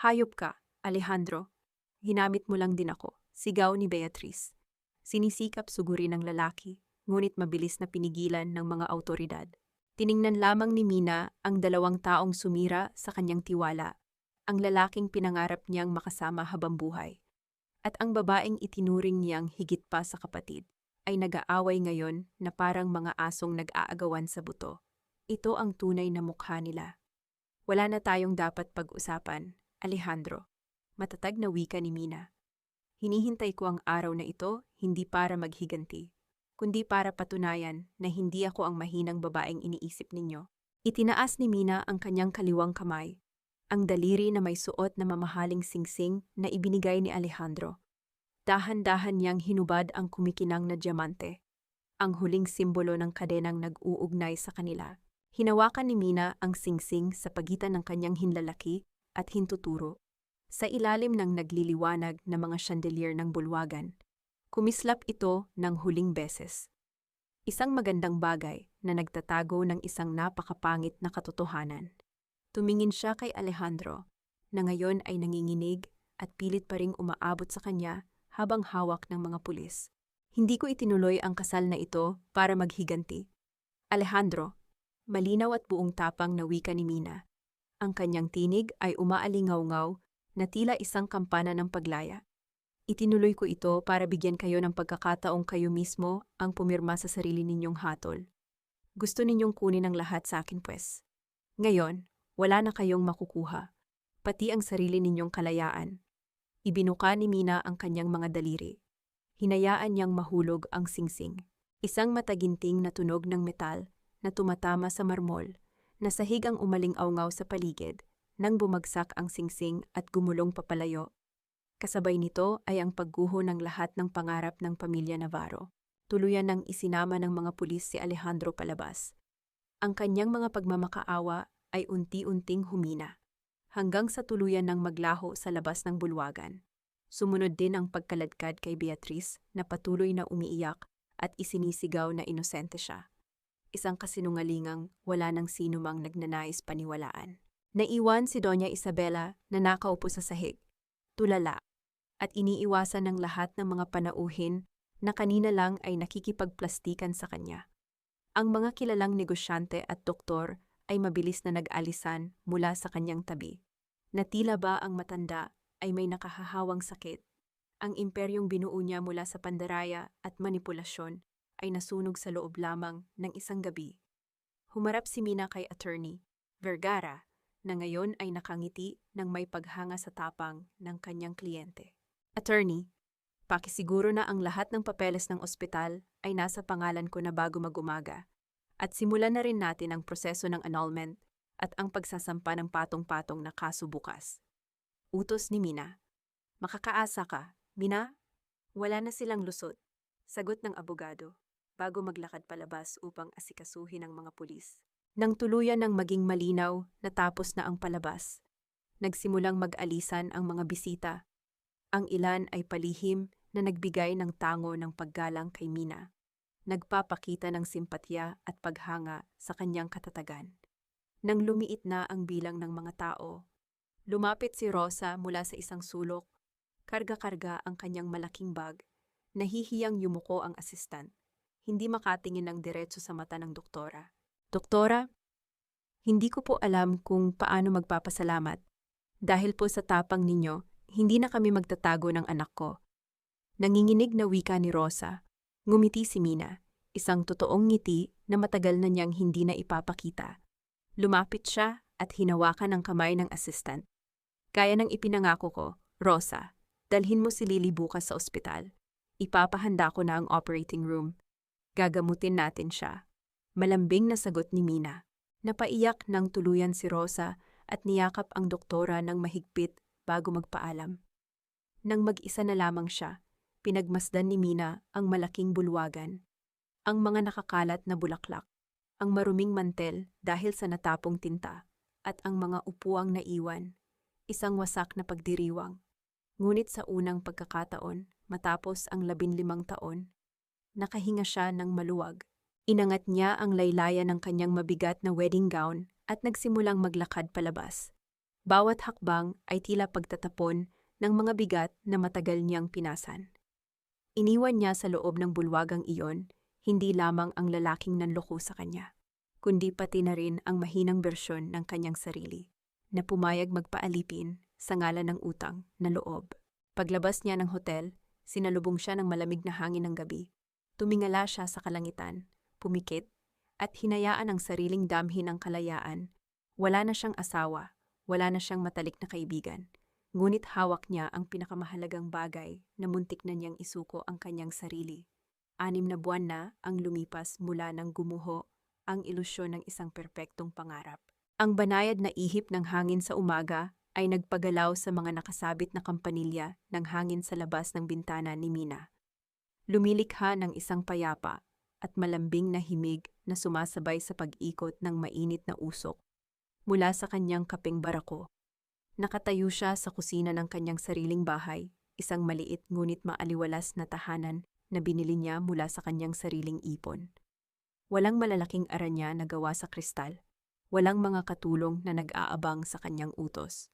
Hayop ka, Alejandro. Ginamit mo lang din ako, sigaw ni Beatriz. Sinisikap sugurin ng lalaki, ngunit mabilis na pinigilan ng mga awtoridad. Tiningnan lamang ni Mina ang 2 taong sumira sa kanyang tiwala, ang lalaking pinangarap niyang makasama habang buhay. At ang babaeng itinuring niyang higit pa sa kapatid, ay nag-aaway ngayon na parang mga asong nag-aagawan sa buto. Ito ang tunay na mukha nila. Wala na tayong dapat pag-usapan, Alejandro. Matatag na wika ni Mina. Hinihintay ko ang araw na ito hindi para maghiganti, kundi para patunayan na hindi ako ang mahinang babaeng iniisip ninyo. Itinaas ni Mina ang kanyang kaliwang kamay, ang daliri na may suot na mamahaling singsing na ibinigay ni Alejandro. Dahan-dahan niyang hinubad ang kumikinang na diamante, ang huling simbolo ng kadenang nag-uugnay sa kanila. Hinawakan ni Mina ang singsing sa pagitan ng kanyang hinlalaki at hintuturo. Sa ilalim ng nagliliwanag na mga chandelier ng bulwagan, kumislap ito ng huling beses. Isang magandang bagay na nagtatago ng isang napakapangit na katotohanan. Tumingin siya kay Alejandro, na ngayon ay nanginginig at pilit pa ring umaabot sa kanya habang hawak ng mga pulis. Hindi ko itinuloy ang kasal na ito para maghiganti. Alejandro, malinaw at buong tapang na wika ni Mina. Ang kanyang tinig ay umaalingaw-ngaw na tila isang kampana ng paglaya. Itinuloy ko ito para bigyan kayo ng pagkakataong kayo mismo ang pumirma sa sarili ninyong hatol. Gusto ninyong kunin ang lahat sa akin pwes. Ngayon, wala na kayong makukuha, pati ang sarili ninyong kalayaan. Ibinuka ni Mina ang kanyang mga daliri. Hinayaan niyang mahulog ang singsing. Isang mataginting na tunog ng metal na tumatama sa marmol, na sahig ang umaling-awngaw sa paligid, nang bumagsak ang singsing at gumulong papalayo. Kasabay nito ay ang pagguho ng lahat ng pangarap ng pamilya Navarro. Tuluyan nang isinama ng mga pulis si Alejandro palabas. Ang kanyang mga pagmamakaawa ay unti-unting humina, hanggang sa tuluyan ng maglaho sa labas ng bulwagan. Sumunod din ang pagkaladkad kay Beatriz na patuloy na umiiyak at isinisigaw na inosente siya. Isang kasinungalingang wala nang sinumang nagnanais paniwalaan. Naiwan si Doña Isabela na nakaupo sa sahig, tulala, at iniiwasan ng lahat ng mga panauhin na kanina lang ay nakikipagplastikan sa kanya. Ang mga kilalang negosyante at doktor ay mabilis na nag-alisan mula sa kanyang tabi. Na tila ba ang matanda ay may nakahahawang sakit. Ang imperyong binuo niya mula sa pandaraya at manipulasyon ay nasunog sa loob lamang ng isang gabi. Humarap si Mina kay Attorney Vergara na ngayon ay nakangiti ng may paghanga sa tapang ng kanyang kliyente. Attorney, pakisiguro na ang lahat ng papeles ng ospital ay nasa pangalan ko na bago mag-umaga at simulan na rin natin ang proseso ng annulment at ang pagsasampa ng patong-patong na kaso bukas. Utos ni Mina. Makakaasa ka, Mina? Wala na silang lusot. Sagot ng abogado bago maglakad palabas upang asikasuhin ang mga pulis. Nang tuluyan ng maging malinaw natapos na ang palabas, nagsimulang mag-alisan ang mga bisita. Ang ilan ay palihim na nagbigay ng tango ng paggalang kay Mina. Nagpapakita ng simpatya at paghanga sa kanyang katatagan. Nang lumiit na ang bilang ng mga tao, lumapit si Rosa mula sa isang sulok. Karga-karga ang kanyang malaking bag. Nahihiyang yumuko ang asistant. Hindi makatingin ng diretso sa mata ng doktora. Doktora, hindi ko po alam kung paano magpapasalamat. Dahil po sa tapang ninyo, hindi na kami magtatago ng anak ko. Nanginginig na wika ni Rosa. Ngumiti si Mina, isang totoong ngiti na matagal na niyang hindi na ipapakita. Lumapit siya at hinawakan ang kamay ng assistant. Gaya ng ipinangako ko, Rosa, dalhin mo si Lily bukas sa ospital. Ipapahanda ko na ang operating room. Gagamutin natin siya. Malambing na sagot ni Mina. Napaiyak ng tuluyan si Rosa at niyakap ang doktora ng mahigpit bago magpaalam. Nang mag-isa na lamang siya, pinagmasdan ni Mina ang malaking bulwagan, ang mga nakakalat na bulaklak, ang maruming mantel dahil sa natapong tinta, at ang mga upuang naiwan, isang wasak na pagdiriwang. Ngunit sa unang pagkakataon, matapos ang 15 taon, nakahinga siya ng maluwag. Inangat niya ang laylayan ng kanyang mabigat na wedding gown at nagsimulang maglakad palabas. Bawat hakbang ay tila pagtatapon ng mga bigat na matagal niyang pinasan. Iniwan niya sa loob ng bulwagang iyon, hindi lamang ang lalaking nanloko sa kanya, kundi pati na rin ang mahinang bersyon ng kanyang sarili, na pumayag magpaalipin sa ngalan ng utang na loob. Paglabas niya ng hotel, sinalubong siya ng malamig na hangin ng gabi. Tumingala siya sa kalangitan, pumikit, at hinayaan ang sariling damhin ng kalayaan. Wala na siyang asawa, wala na siyang matalik na kaibigan. Ngunit hawak niya ang pinakamahalagang bagay na muntik na niyang isuko ang kanyang sarili. 6 na buwan na ang lumipas mula nang gumuho ang ilusyon ng isang perpektong pangarap. Ang banayad na ihip ng hangin sa umaga ay nagpagalaw sa mga nakasabit na kampanilya ng hangin sa labas ng bintana ni Mina. Lumilikha ng isang payapa at malambing na himig na sumasabay sa pag-ikot ng mainit na usok mula sa kanyang kapeng barako. Nakatayo siya sa kusina ng kanyang sariling bahay, isang maliit ngunit maaliwalas na tahanan na binili niya mula sa kanyang sariling ipon. Walang malalaking aranya na gawa sa kristal, walang mga katulong na nag-aabang sa kanyang utos.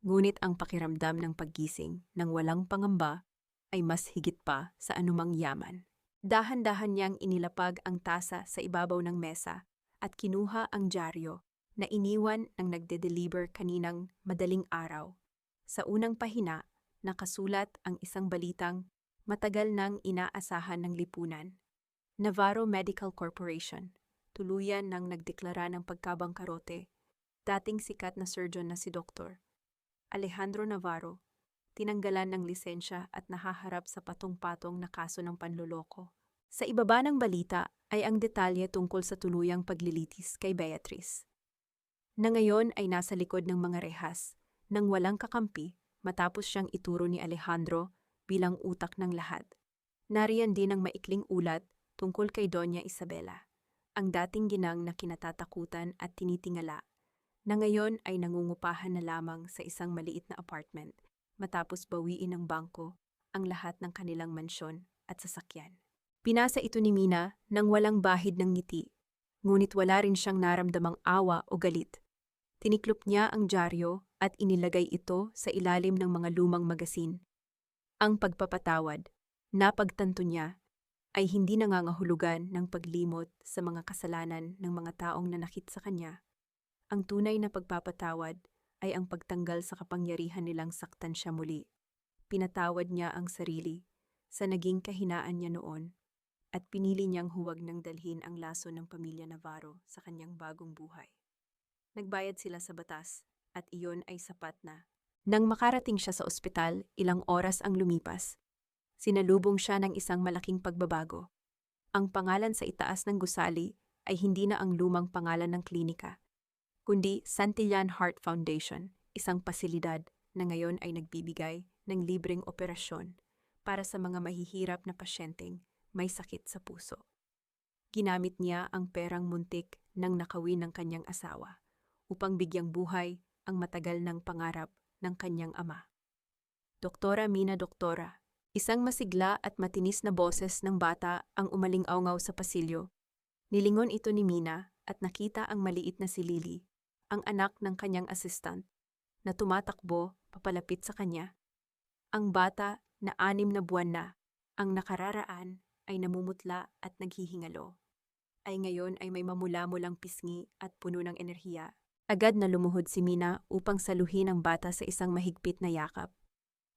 Ngunit ang pakiramdam ng paggising ng walang pangamba ay mas higit pa sa anumang yaman. Dahan-dahan niyang inilapag ang tasa sa ibabaw ng mesa at kinuha ang dyaryo na iniwan ng nagde-deliver kaninang madaling araw. Sa unang pahina, nakasulat ang isang balitang matagal nang inaasahan ng lipunan. Navarro Medical Corporation, tuluyan nang nagdeklara ng pagkabangkarote. Dating sikat na surgeon na si Dr. Alejandro Navarro, tinanggalan ng lisensya at nahaharap sa patong-patong na kaso ng panloloko. Sa ibaba ng balita ay ang detalye tungkol sa tuluyang paglilitis kay Beatrice, na ngayon ay nasa likod ng mga rehas nang walang kakampi matapos siyang ituro ni Alejandro bilang utak ng lahat. Nariyan din ang maikling ulat tungkol kay Doña Isabela, ang dating ginang na kinatatakutan at tinitingala, na ngayon ay nangungupahan na lamang sa isang maliit na apartment matapos bawiin ng bangko ang lahat ng kanilang mansyon at sasakyan. Pinasa ito ni Mina nang walang bahid ng ngiti, ngunit wala rin siyang naramdamang awa o galit. Tiniklop niya ang dyaryo at inilagay ito sa ilalim ng mga lumang magasin. Ang pagpapatawad, napagtanto niya, ay hindi nangangahulugan ng paglimot sa mga kasalanan ng mga taong nanakit sa kanya. Ang tunay na pagpapatawad ay ang pagtanggal sa kapangyarihan nilang saktan siya muli. Pinatawad niya ang sarili sa naging kahinaan niya noon, at pinili niyang huwag nang dalhin ang laso ng pamilya Navarro sa kanyang bagong buhay. Nagbayad sila sa batas at iyon ay sapat na. Nang makarating siya sa ospital, ilang oras ang lumipas. Sinalubong siya ng isang malaking pagbabago. Ang pangalan sa itaas ng gusali ay hindi na ang lumang pangalan ng klinika, kundi Santillan Heart Foundation, isang pasilidad na ngayon ay nagbibigay ng libreng operasyon para sa mga mahihirap na pasyenteng may sakit sa puso. Ginamit niya ang perang muntik ng nakawin ng kanyang asawa upang bigyang buhay ang matagal ng pangarap ng kanyang ama. Doktora Mina Doktora, isang masigla at matinis na boses ng bata ang umaling-awngaw sa pasilyo. Nilingon ito ni Mina at nakita ang maliit na si Lily, ang anak ng kanyang assistant, na tumatakbo papalapit sa kanya. Ang bata na 6 na buwan na, ang nakararaan ay namumutla at naghihingalo, ay ngayon ay may mamula-mulang pisngi at puno ng enerhiya. Agad na lumuhod si Mina upang saluhin ang bata sa isang mahigpit na yakap.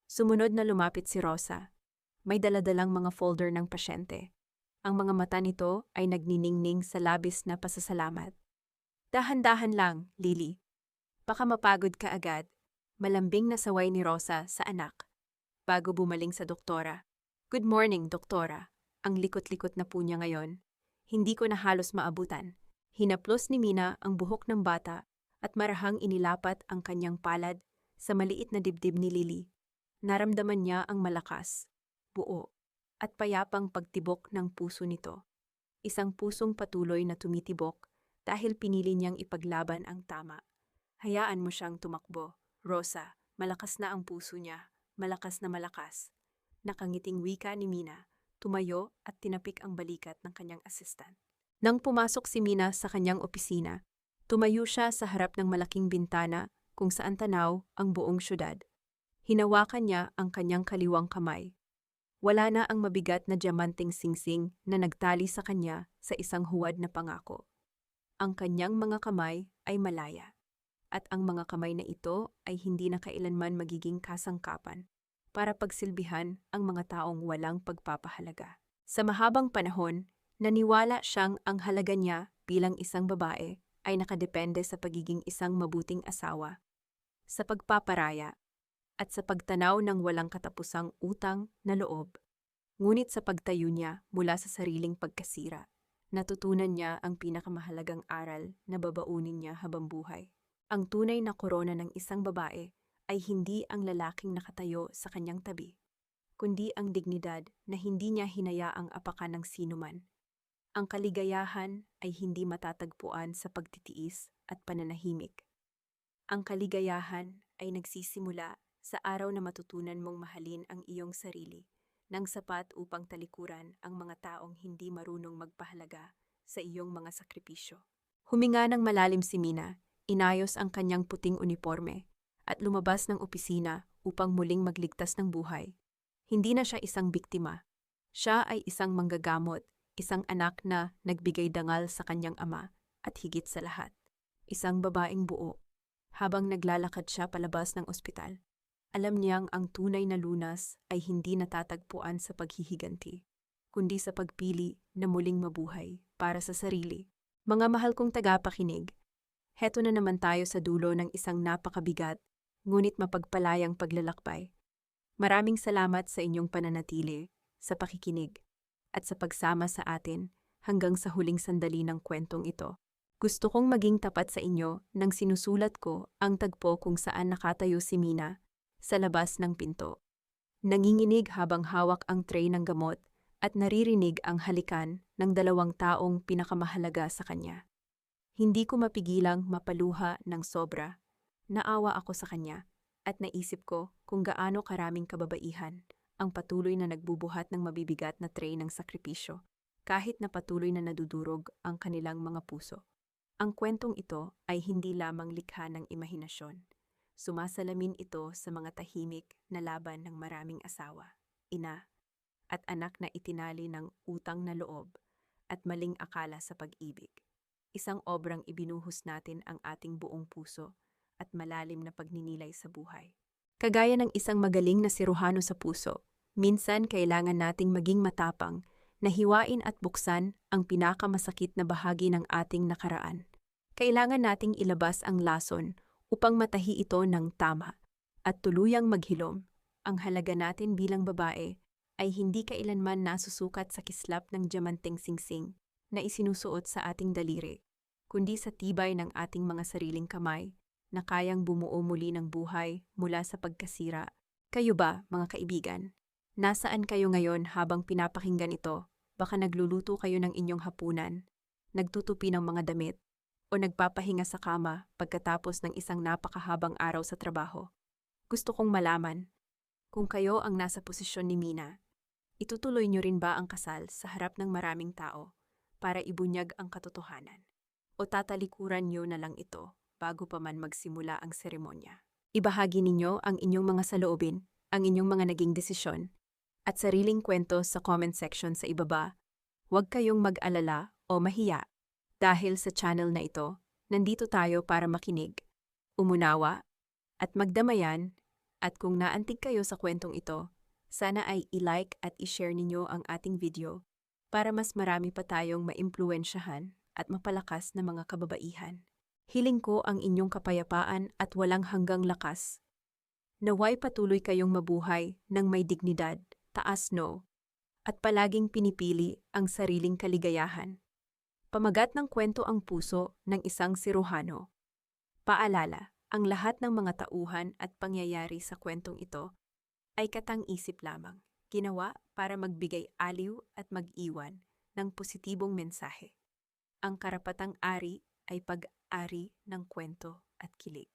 Sumunod na lumapit si Rosa. May daladalang mga folder ng pasyente. Ang mga mata nito ay nagniningning sa labis na pasasalamat. Dahan-dahan lang, Lily. Baka mapagod ka agad. Malambing na saway ni Rosa sa anak. Bago bumaling sa doktora. Good morning, doktora. Ang likot-likot na po niya ngayon. Hindi ko na halos maabutan. Hinaplos ni Mina ang buhok ng bata at marahang inilapat ang kanyang palad sa maliit na dibdib ni Lily. Naramdaman niya ang malakas, buo, at payapang pagtibok ng puso nito. Isang pusong patuloy na tumitibok dahil pinili niyang ipaglaban ang tama. Hayaan mo siyang tumakbo, Rosa. Malakas na ang puso niya, malakas na malakas. Nakangiting wika ni Mina, tumayo at tinapik ang balikat ng kanyang assistant. Nang pumasok si Mina sa kanyang opisina, tumayo siya sa harap ng malaking bintana kung saan tanaw ang buong syudad. Hinawakan niya ang kanyang kaliwang kamay. Wala na ang mabigat na diamanteng singsing na nagtali sa kanya sa isang huwad na pangako. Ang kanyang mga kamay ay malaya. At ang mga kamay na ito ay hindi na kailanman magiging kasangkapan para pagsilbihan ang mga taong walang pagpapahalaga. Sa mahabang panahon, naniwala siyang ang halaga niya bilang isang babae ay nakadepende sa pagiging isang mabuting asawa, sa pagpaparaya, at sa pagtanaw ng walang katapusang utang na loob. Ngunit sa pagtayo niya mula sa sariling pagkasira, natutunan niya ang pinakamahalagang aral na babaunin niya habang buhay. Ang tunay na korona ng isang babae ay hindi ang lalaking nakatayo sa kanyang tabi, kundi ang dignidad na hindi niya hinayaang apakan ng sinuman. Ang kaligayahan ay hindi matatagpuan sa pagtitiis at pananahimik. Ang kaligayahan ay nagsisimula sa araw na matutunan mong mahalin ang iyong sarili nang sapat upang talikuran ang mga taong hindi marunong magpahalaga sa iyong mga sakripisyo. Huminga ng malalim si Mina, inayos ang kanyang puting uniforme at lumabas ng opisina upang muling magligtas ng buhay. Hindi na siya isang biktima. Siya ay isang manggagamot, isang anak na nagbigay dangal sa kanyang ama at higit sa lahat, isang babaeng buo. Habang naglalakad siya palabas ng ospital, alam niyang ang tunay na lunas ay hindi natatagpuan sa paghihiganti, kundi sa pagpili na muling mabuhay para sa sarili. Mga mahal kong tagapakinig, heto na naman tayo sa dulo ng isang napakabigat, ngunit mapagpalayang paglalakbay. Maraming salamat sa inyong pananatili, sa pakikinig, at sa pagsama sa atin hanggang sa huling sandali ng kwentong ito. Gusto kong maging tapat sa inyo nang sinusulat ko ang tagpo kung saan nakatayo si Mina sa labas ng pinto. Nanginginig habang hawak ang tray ng gamot at naririnig ang halikan ng 2 taong pinakamahalaga sa kanya. Hindi ko mapigilang mapaluha ng sobra. Naawa ako sa kanya at naisip ko kung gaano karaming kababaihan ang patuloy na nagbubuhat ng mabibigat na tray ng sakripisyo, kahit na patuloy na nadudurog ang kanilang mga puso. Ang kwentong ito ay hindi lamang likha ng imahinasyon. Sumasalamin ito sa mga tahimik na laban ng maraming asawa, ina, at anak na itinali ng utang na loob at maling akala sa pag-ibig. Isang obrang ibinuhos natin ang ating buong puso at malalim na pagninilay sa buhay. Kagaya ng isang magaling na siruhano sa puso, minsan kailangan nating maging matapang Nahiwain at buksan ang pinakamasakit na bahagi ng ating nakaraan. Kailangan nating ilabas ang lason upang matahi ito ng tama at tuluyang maghilom. Ang halaga natin bilang babae ay hindi kailanman nasusukat sa kislap ng diamanteng singsing na isinusuot sa ating daliri, kundi sa tibay ng ating mga sariling kamay na kayang bumuo muli ng buhay mula sa pagkasira. Kayo ba, mga kaibigan? Nasaan kayo ngayon habang pinapakinggan ito? Baka nagluluto kayo ng inyong hapunan, nagtutupi ng mga damit, o nagpapahinga sa kama pagkatapos ng isang napakahabang araw sa trabaho. Gusto kong malaman, kung kayo ang nasa posisyon ni Mina, itutuloy niyo rin ba ang kasal sa harap ng maraming tao para ibunyag ang katotohanan? O tatalikuran niyo na lang ito bago pa man magsimula ang seremonya? Ibahagi ninyo ang inyong mga saloobin, ang inyong mga naging desisyon, at sariling kwento sa comment section sa ibaba. Huwag kayong mag-alala o mahiya. Dahil sa channel na ito, nandito tayo para makinig, umunawa, at magdamayan. At kung naantig kayo sa kwentong ito, sana ay i-like at i-share ninyo ang ating video para mas marami pa tayong maimpluwensyahan at mapalakas na mga kababaihan. Hiling ko ang inyong kapayapaan at walang hanggang lakas. Naway patuloy kayong mabuhay ng may dignidad, taas at palaging pinipili ang sariling kaligayahan. Pamagat ng kwento ang puso ng isang siruhano. Paalala, ang lahat ng mga tauhan at pangyayari sa kwentong ito ay katang-isip lamang, ginawa para magbigay aliw at mag-iwan ng positibong mensahe. Ang karapatang ari ay pag-ari ng kwento at kilig.